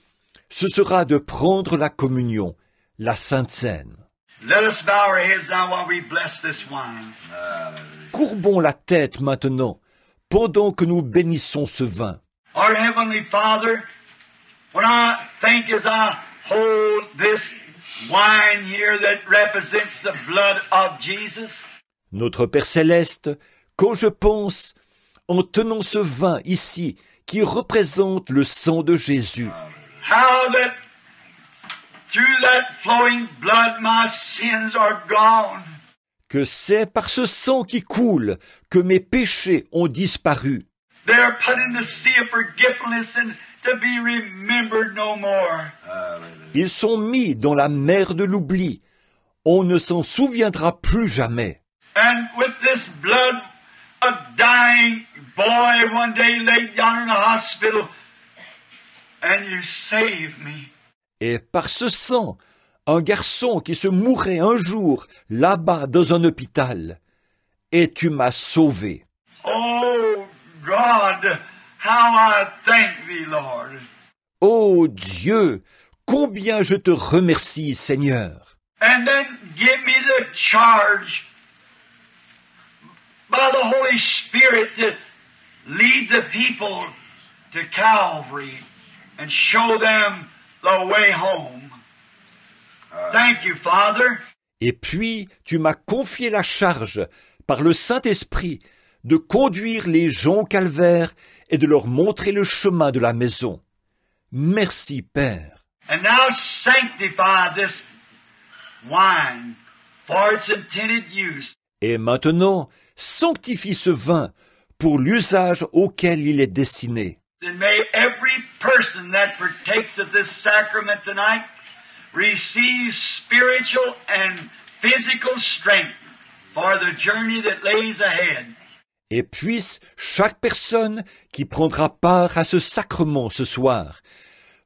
A: ce sera de prendre la communion, la Sainte Seine.
B: Let us bow our heads now while we bless this wine.
A: Courbons la tête maintenant, pendant que nous bénissons ce vin.
B: Our Heavenly Father, when I think as I hold this wine here that represents the blood of Jesus,
A: Notre Père Céleste, quand je pense, en tenant ce vin ici, qui représente le sang de Jésus,
B: how that through that flowing blood my sins are gone.
A: que c'est par ce sang qui coule que mes péchés ont disparu.
B: They are put in the sea of forgetfulness and to be remembered no more.
A: Ils sont mis dans la mer de l'oubli. On ne s'en souviendra plus jamais.
B: And with this blood, a dying boy one day laid down in a hospital, and you saved me.
A: Et par ce sang, un garçon qui se mourrait un jour là-bas dans un hôpital. Et tu m'as sauvé.
B: Oh, God, how I thank thee, Lord.
A: Ô Dieu, combien je te remercie, Seigneur.
B: And then give me the charge by the Holy Spirit to lead the people to Calvary and show them the way home. Thank you, Father.
A: Et puis, tu m'as confié la charge, par le Saint-Esprit, de conduire les gens au calvaire et de leur montrer le chemin de la maison. Merci, Père.
B: And now sanctify this wine for its intended use.
A: Et maintenant, sanctifie ce vin pour l'usage auquel il est destiné.
B: And may every person that partakes of this sacrament tonight receive spiritual and physical strength for the journey that lays ahead.
A: Et puisse chaque personne qui prendra part à ce sacrement ce soir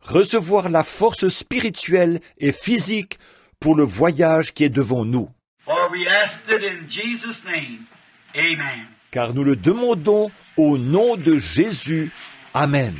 A: recevoir la force spirituelle et physique pour le voyage qui est devant nous.
B: For we asked it in Jesus' name. Amen.
A: Car nous le demandons au nom de Jésus. Amen.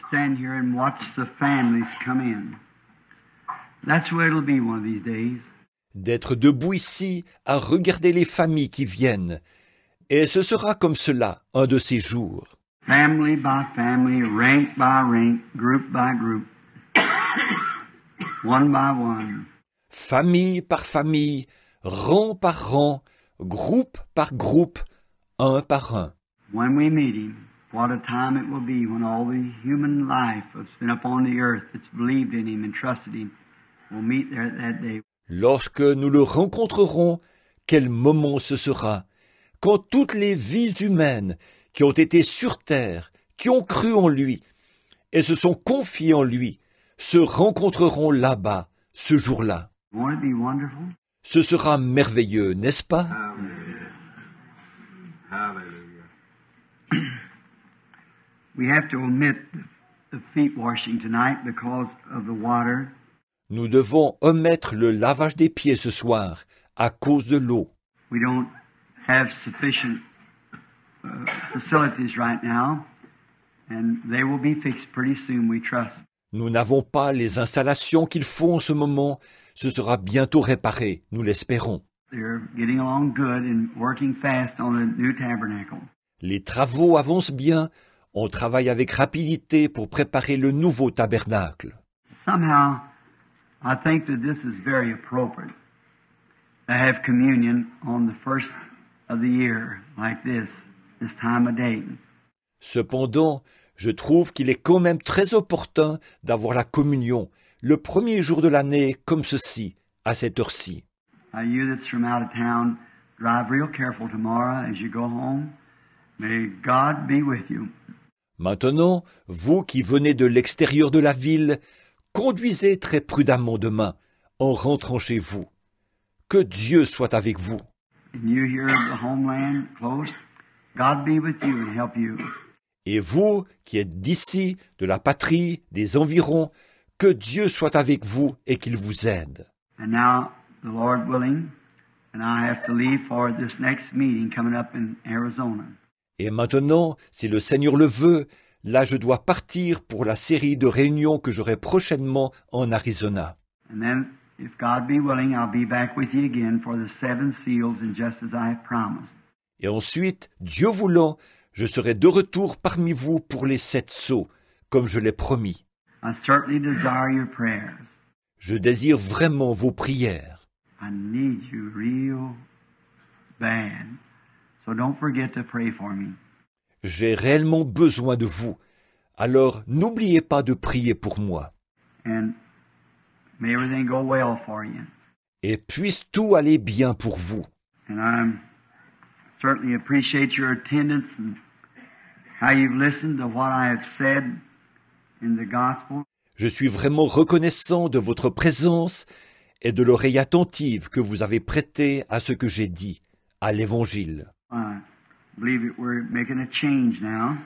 C: Stand here and watch the families come in. That's where it'll be one of these days.
A: D'être debout ici à regarder les familles qui viennent. Et ce sera comme cela un de ces jours.
C: Family by family, rank by rank, group by group, one by one.
A: Famille par famille, rang par rang, groupe par groupe, un par un.
C: When we meet Him, what a time it will be when all the human life that's been upon the earth that's believed in Him and trusted Him will meet there that day.
A: Lorsque nous le rencontrerons, quel moment ce sera, quand toutes les vies humaines qui ont été sur terre, qui ont cru en lui et se sont confiées en lui, se rencontreront là-bas, ce jour-là.
C: Won't it be wonderful?
A: Ce sera merveilleux, n'est-ce pas?
C: We have to omit the feet washing tonight because of the water.
A: Nous devons omettre le lavage des pieds ce soir à cause de l'eau.
C: We don't have sufficient facilities right now, and they will be fixed pretty soon, we trust.
A: Nous n'avons pas les installations qu'il faut en ce moment. Ce sera bientôt réparé, nous l'espérons.
C: They're getting along good and working fast on the new tabernacle.
A: Les travaux avancent bien. On travaille avec rapidité pour préparer le nouveau tabernacle.
C: Somehow, I think that this is very appropriate to have communion on the first of the year like this time of day.
A: Cependant, je trouve qu'il est quand même très opportun d'avoir la communion le premier jour de l'année comme ceci, à cette heure-ci.
C: Now, you that's from out of town, drive real careful tomorrow as you go home. May God be with you.
A: Maintenant, vous qui venez de l'extérieur de la ville, conduisez très prudemment demain, en rentrant chez vous. Que Dieu soit avec vous.
C: And you here in the homeland close, God be with you and help you.
A: Et vous qui êtes d'ici, de la patrie, des environs, que Dieu soit avec vous et qu'il vous aide.
C: And now, the Lord willing, and I have to leave for this next meeting coming up in Arizona.
A: Et maintenant, si le Seigneur le veut, là je dois partir pour la série de réunions que j'aurai prochainement en Arizona.
C: And then, if God be willing, I'll be back with you again for the 7 seals, and just as I have promised.
A: Et ensuite, Dieu voulant, je serai de retour parmi vous pour les 7 sceaux, comme je l'ai promis.
C: I certainly desire your prayers.
A: Je désire vraiment vos prières.
C: I need you real bad. So don't forget to pray for me.
A: J'ai réellement besoin de vous. Alors n'oubliez pas de prier pour moi.
C: And may everything go well for you.
A: Et puisse tout aller bien pour vous.
C: And I certainly appreciate your attendance and how you've listened to what I have said in the gospel.
A: Je suis vraiment reconnaissant de votre présence et de l'oreille attentive que vous avez prêtée à ce que j'ai dit, à l'Évangile.
C: I believe that we're making a change now.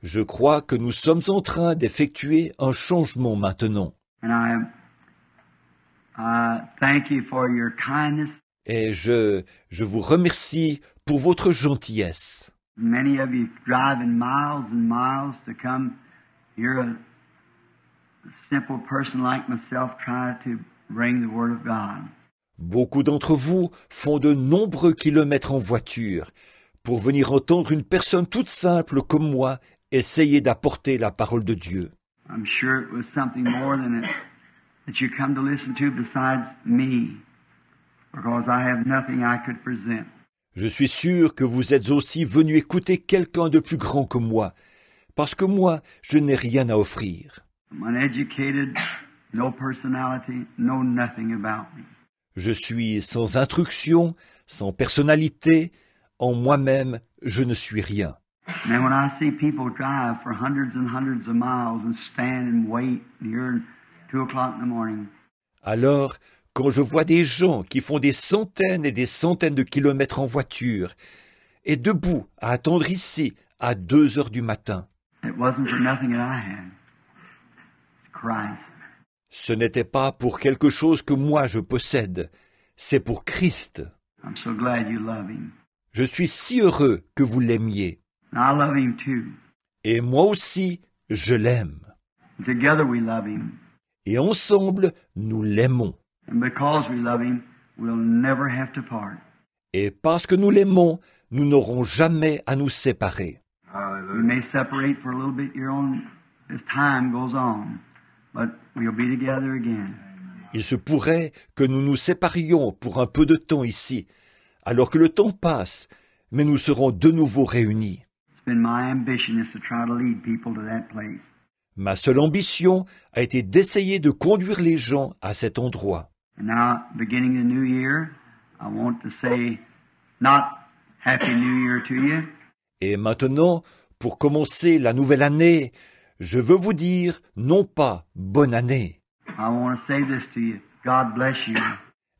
A: Je crois que nous sommes en train d'effectuer un changement maintenant.
C: And I thank you for your kindness.
A: Et je vous remercie pour votre gentillesse.
C: Many of you driving miles and miles to come. You're a simple person like myself trying to bring the Word of God.
A: Beaucoup d'entre vous font de nombreux kilomètres en voiture pour venir entendre une personne toute simple comme moi essayer d'apporter la parole de Dieu.
C: I'm sure it was something more than it that you come to listen to besides me, because I have nothing I could present.
A: Je suis sûr que vous êtes aussi venu écouter quelqu'un de plus grand que moi, parce que moi, je n'ai rien à offrir.
C: I'm uneducated, no personality, know nothing about me.
A: Je suis sans instruction, sans personnalité, en moi-même, je ne suis rien.
C: And then when I see people drive for hundreds and hundreds of miles and stand and wait here at 2 o'clock in the morning,
A: Alors, quand je vois des gens qui font des centaines et des centaines de kilomètres en voiture, et debout à attendre ici à 2 heures du matin,
C: it wasn't for nothing that I had. It's Christ.
A: ce n'était pas pour quelque chose que moi je possède, c'est pour Christ.
C: I'm so glad you love Him.
A: Je suis si heureux que vous l'aimiez.
C: And I love Him too.
A: Et moi aussi, je l'aime.
C: And together we love Him.
A: Et ensemble, nous l'aimons.
C: And because we love Him, we'll never have to part.
A: Et parce que nous l'aimons, nous n'aurons jamais à nous séparer.
C: We may separate for a little bit here on as time goes on, but we'll be together again.
A: Il se pourrait que nous nous séparions pour un peu de temps ici, alors que le temps passe, mais nous serons de nouveau réunis.
C: It's been my ambition is to try to lead people to that place.
A: Ma seule ambition a été d'essayer de conduire les gens à cet endroit.
C: And now, beginning the new year, I want to say not Happy New Year to you,
A: Et maintenant, pour commencer la nouvelle année, je veux vous dire non pas bonne année,
C: I want to say this to you. God bless you.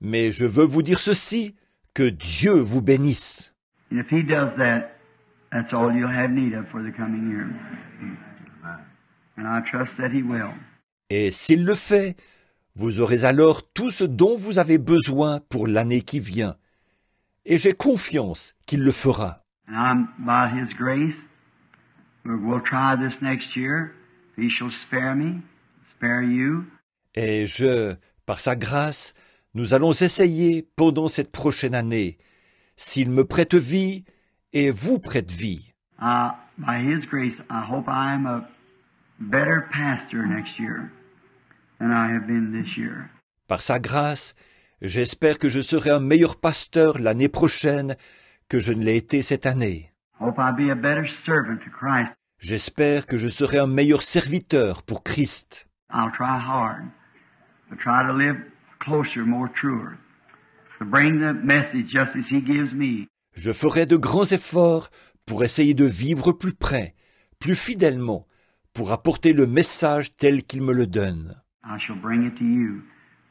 A: mais je veux vous dire ceci, que Dieu vous bénisse.
C: And if He does that, that's all you'll have need of for the coming year. And I trust that He will.
A: Et s'il le fait, vous aurez alors tout ce dont vous avez besoin pour l'année qui vient. Et j'ai confiance qu'il le fera.
C: And I'm, by His grace, we'll try this next year. If He shall spare me, spare you.
A: Et par sa grâce, nous allons essayer pendant cette prochaine année, s'il me prête vie et vous prête vie.
C: By His grace, I hope I am a better pastor next year than I have been this year.
A: Par sa grâce, j'espère que je serai un meilleur pasteur l'année prochaine que je ne l'ai été cette année.
C: I hope I'll be a better servant to Christ.
A: J'espère que je serai un meilleur serviteur pour Christ.
C: I'll try hard to try to live closer, more truer, to bring the message just as He gives me.
A: Je ferai de grands efforts pour essayer de vivre plus près, plus fidèlement, pour apporter le message tel qu'il me le donne.
C: I shall bring it to you,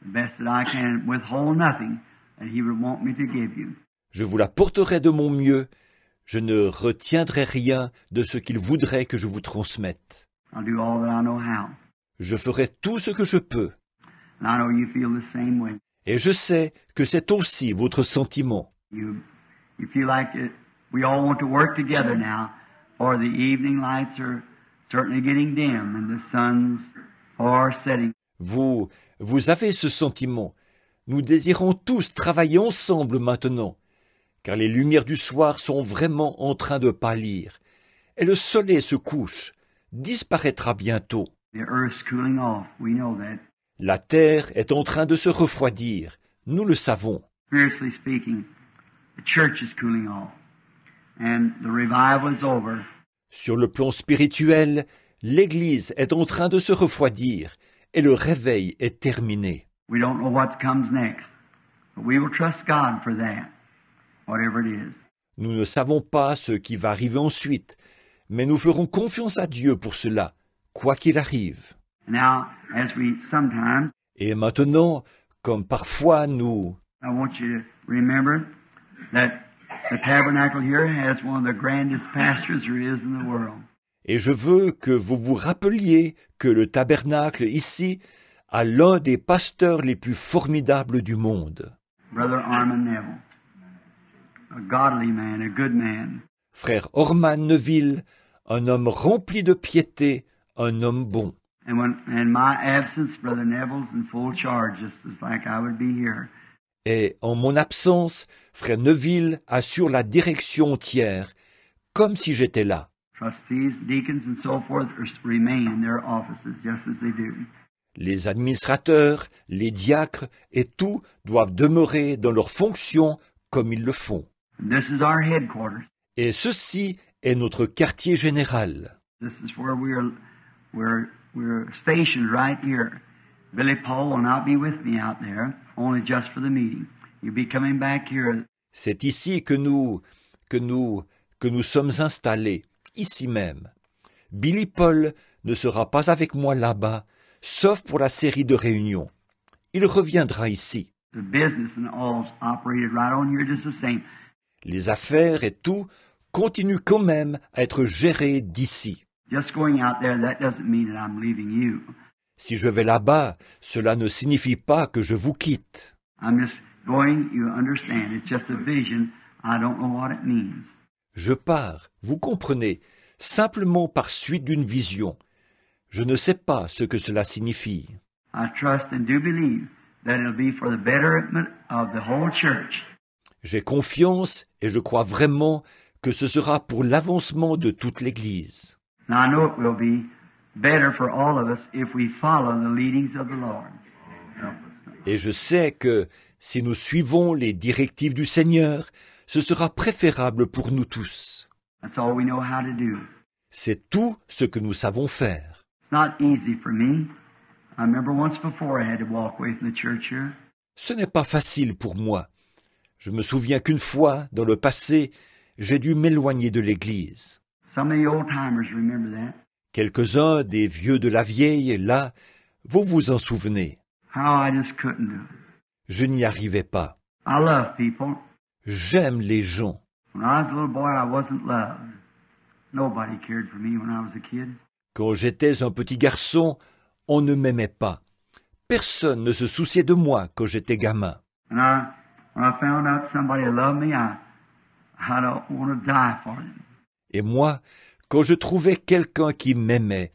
C: the best that I can, withhold nothing that He would want me to give you.
A: Je vous l'apporterai de mon mieux. Je ne retiendrai rien de ce qu'il voudrait que je vous transmette.
C: I'll do all that I know how.
A: Je ferai tout ce que je peux.
C: And I know you feel the same way.
A: Et je sais que c'est aussi votre sentiment.
C: You feel like we all want to work together now, for the evening lights are certainly getting dim and the sun's far setting.
A: Vous avez ce sentiment. Nous désirons tous travailler ensemble maintenant, car les lumières du soir sont vraiment en train de pâlir, et le soleil se couche, disparaîtra bientôt.
C: The earth's cooling off. We know that.
A: La terre est en train de se refroidir, nous le savons.
C: Spiritually speaking, the church is cooling off. And the revival is over.
A: Sur le plan spirituel, l'Église est en train de se refroidir et le réveil est terminé.
C: We don't know what comes next, but we will trust God for that, whatever it is.
A: Nous ne savons pas ce qui va arriver ensuite, mais nous ferons confiance à Dieu pour cela, quoi qu'il arrive.
C: Now, as we sometimes,
A: Et maintenant, comme parfois nous...
C: I want you to remember that the tabernacle here has one of the grandest pastors there is in the world.
A: Et je veux que vous vous rappeliez que le tabernacle ici a l'un des pasteurs les plus formidables du monde.
C: Brother Armand Neville, a godly man, a good man.
A: Frère Orman Neville, un homme rempli de piété, un homme bon.
C: And when in my absence, Brother Neville's in full charge, just as like I would be here.
A: Et en mon absence, frère Neville assure la direction entière, comme si j'étais là.
C: Trustees, deacons, and so forth remain in their offices just as they do.
A: Les administrateurs, les diacres et tout doivent demeurer dans leurs fonctions comme ils le font.
C: And this is our headquarters.
A: Et ceci est notre quartier général.
C: This is where we're stationed right here. Billy Paul will not be with me out there, only just for the meeting. You'll be coming back here.
A: C'est ici que nous sommes installés, ici même. Billy Paul ne sera pas avec moi là-bas, sauf pour la série de réunions. Il reviendra ici.
C: The business and all's operated right on here just the same.
A: Les affaires et tout continuent quand même à être gérées d'ici.
C: Just going out there, that doesn't mean that I'm leaving you.
A: Si je vais là-bas, cela ne signifie pas que je vous quitte.
C: I'm just going, you understand. It's just a vision. I don't know what it means.
A: Je pars, vous comprenez, simplement par suite d'une vision. Je ne sais pas ce que cela signifie.
C: I trust and do believe that it'll be for the betterment of the whole church.
A: J'ai confiance et je crois vraiment que ce sera pour l'avancement de toute l'Église.
C: Now I know it will be better for all of us if we follow the leadings of the Lord.
A: Et je sais que si nous suivons les directives du Seigneur, ce sera préférable pour nous tous.
C: That's all we know how to do.
A: C'est tout ce que nous savons faire.
C: It's not easy for me. I remember once before I had to walk away from the church here.
A: Ce n'est pas facile pour moi. Je me souviens qu'une fois, dans le passé, j'ai dû m'éloigner de l'Église.
C: Some of the old-timers remember that.
A: Quelques-uns des vieux de la vieille, là, vous vous en souvenez.
C: How I just couldn't do it.
A: Je n'y arrivais pas.
C: I love people.
A: J'aime les gens.
C: When I was a little boy, I wasn't loved. Nobody cared for me when I was a kid.
A: Quand j'étais un petit garçon, on ne m'aimait pas. Personne ne se souciait de moi quand j'étais gamin.
C: And when I found out somebody loved me, I don't want to die for them.
A: Et moi, quand je trouvais quelqu'un qui m'aimait,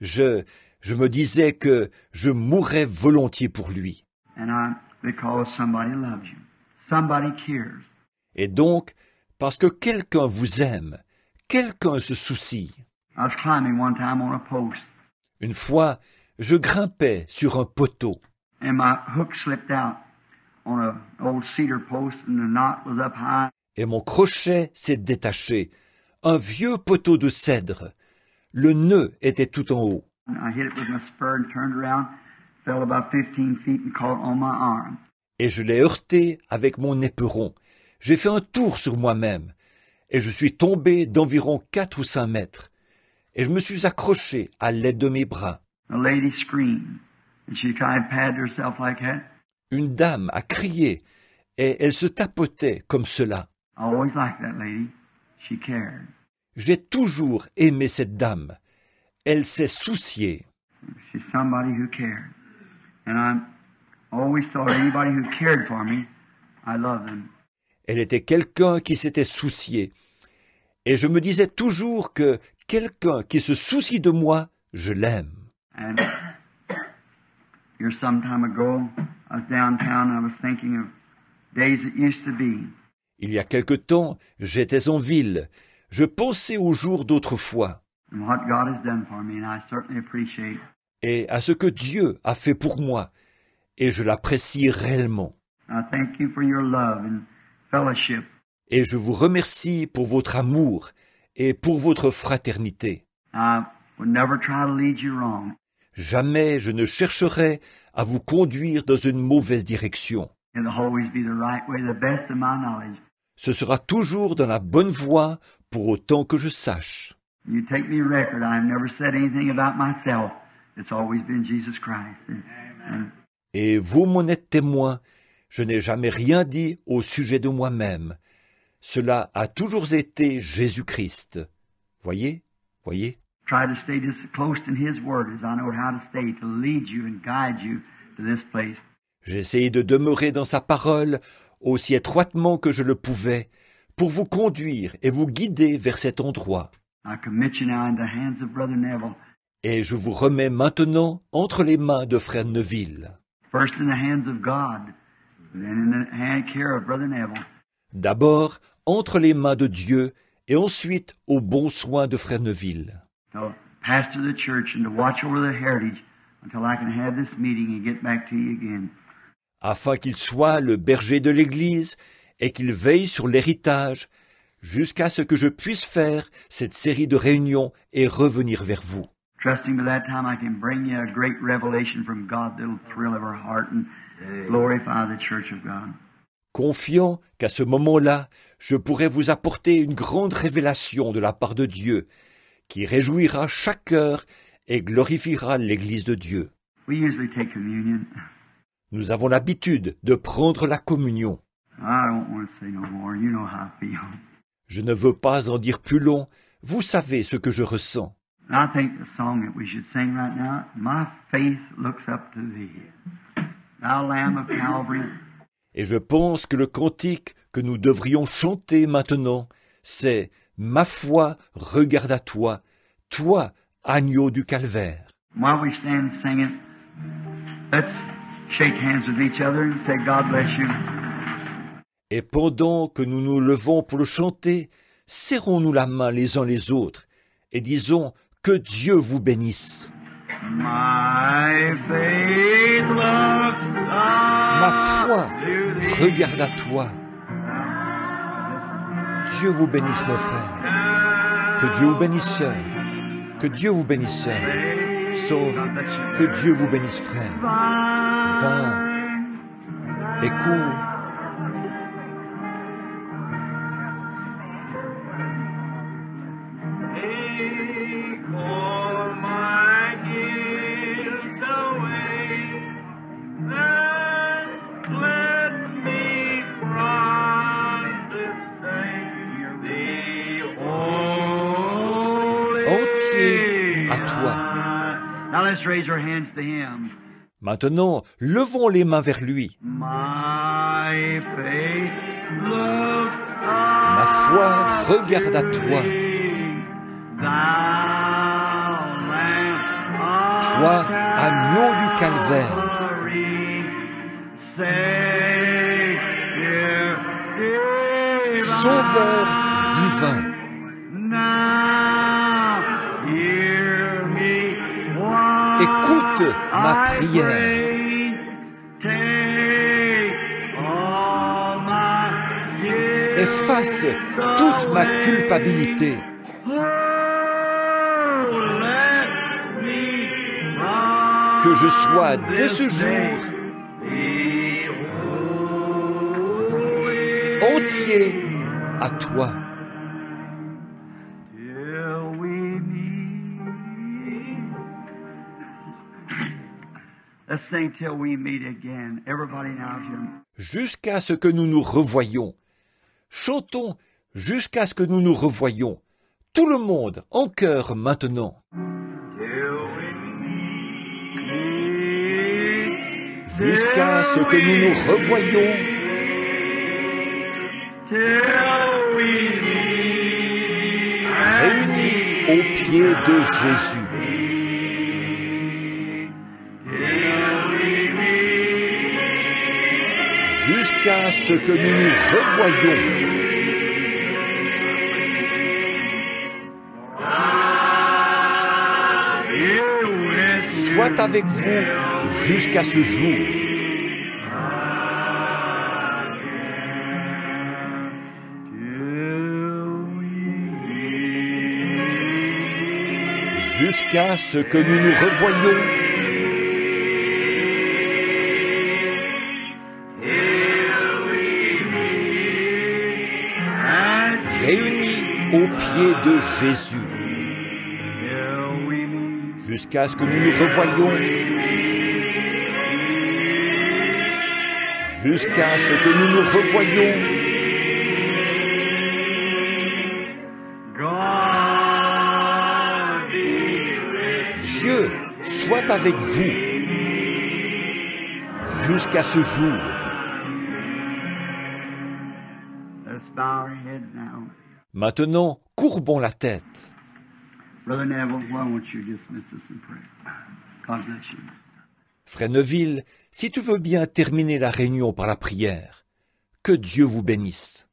A: je me disais que je mourrais volontiers pour lui.
C: Because somebody loves you. Somebody cares.
A: Et donc, parce que quelqu'un vous aime, quelqu'un se soucie.
C: I was climbing one time on a post,
A: Une fois, je grimpais sur un poteau,
C: and my hook slipped out on an old cedar post, and the knot was up high.
A: et mon crochet s'est détaché. Un vieux poteau de cèdre. Le nœud était tout en haut.
C: And I hit it with my spur and turned around, fell about 15 feet and caught on my arm.
A: Et je l'ai heurté avec mon éperon. J'ai fait un tour sur moi-même, et je suis tombé d'environ 4 ou 5 mètres. Et je me suis accroché à l'aide de mes bras.
C: A lady screamed, and she kind of patted herself like that.
A: Une dame a crié, et elle se tapotait comme cela.
C: I always liked that lady. She cared.
A: J'ai toujours aimé cette dame. Elle s'est souciée.
C: She's somebody who cared. And I always thought anybody who cared for me, I love them.
A: Elle était quelqu'un qui s'était soucié. Et je me disais toujours que quelqu'un qui se soucie de moi, je l'aime.
C: And here some time ago, I was downtown and I was thinking of days that used to be.
A: Il y a quelque temps, j'étais en ville. Je pensais aux jours d'autrefois
C: And what God has done for me, and I certainly appreciate.
A: et à ce que Dieu a fait pour moi. Et je l'apprécie réellement.
C: I thank you for your love and fellowship.
A: Et je vous remercie pour votre amour et pour votre fraternité.
C: I would never try to lead you wrong.
A: Jamais je ne chercherai à vous conduire dans une mauvaise direction.
C: It'll always be the right way, the best of my knowledge.
A: Ce sera toujours dans la bonne voie pour autant que je sache.
C: You take me record. I've never said anything about myself. It's always been Jesus Christ. And
A: Et vous m'en êtes témoin, je n'ai jamais rien dit au sujet de moi-même. Cela a toujours été Jésus-Christ. Voyez?
C: try to stay just as close to His Word as I know how to stay to lead you and guide you to this place.
A: J'ai essayé de demeurer dans sa parole aussi étroitement que je le pouvais pour vous conduire et vous guider vers cet endroit.
C: I commit you now in the hands of Brother Neville.
A: Et je vous remets maintenant entre les mains de Frère Neville.
C: First in the hands of God, and then in the hand care of Brother Neville.
A: D'abord entre les mains de Dieu et ensuite aux bons soins de Frère Neville.
C: To pastor the church and to watch over the heritage until I can have this meeting and get back to you again.
A: Afin qu'il soit le berger de l'Église et qu'il veille sur l'héritage jusqu'à ce que je puisse faire cette série de réunions et revenir vers vous.
C: Trusting by that time I can bring you a great revelation from God that'll thrill our heart and glorify the church of God.
A: Confiant qu'à ce moment-là, je pourrai vous apporter une grande révélation de la part de Dieu, qui réjouira chaque cœur et glorifiera l'Église de Dieu.
C: We usually take communion.
A: Nous avons l'habitude de prendre la communion.
C: I don't want to say no more. You know how I feel.
A: Je ne veux pas en dire plus long, vous savez ce que je ressens.
C: And I think the song that we should sing right now, My Faith Looks Up to Thee. Thou Lamb of Calvary.
A: Et je pense que le cantique que nous devrions chanter maintenant, c'est « Ma foi regarde à toi, toi, agneau du calvaire ».
C: While we stand singing, let's shake hands with each other and say, God bless you.
A: Et pendant que nous nous levons pour le chanter, serrons-nous la main les uns les autres et disons « Que Dieu vous bénisse ».
C: My faith looks up
A: Ma foi
C: to thee.
A: regarde à toi. Dieu vous bénisse mon frère. Que Dieu vous bénisse sœur. Que Dieu vous bénisse sœur. Sauf que Dieu vous bénisse frère. Va et cours.
C: Take all my guilt away, and let me from this day be holy.
A: Entier à toi.
C: Now let's raise our hands to Him.
A: Maintenant, levons les mains vers lui.
C: My faith looks up.
A: Ma foi regarde à toi. Toi, agneau du calvaire. Sauveur divin. Écoute ma prière. Efface toute ma culpabilité. Que je sois dès ce jour entier à toi.
C: Let's sing till we meet again. Everybody now, Jim.
A: Jusqu'à ce que nous nous revoyions. Chantons jusqu'à ce que nous nous revoyions. Tout le monde en chœur maintenant. Jusqu'à ce que nous nous revoyions. Réunis aux pieds de Jésus. Jusqu'à ce que nous nous revoyions. Soit avec vous jusqu'à ce jour. jusqu'à ce que nous nous revoyions réunis au pied de Jésus, jusqu'à ce que nous nous revoyions, jusqu'à ce que nous nous revoyions. Dieu soit avec vous jusqu'à ce jour. Maintenant, courbons la tête.
C: Brother Neville, why won't you dismiss us in prayer? God bless you.
A: Frère Neville, si tu veux bien terminer la réunion par la prière, que Dieu vous bénisse.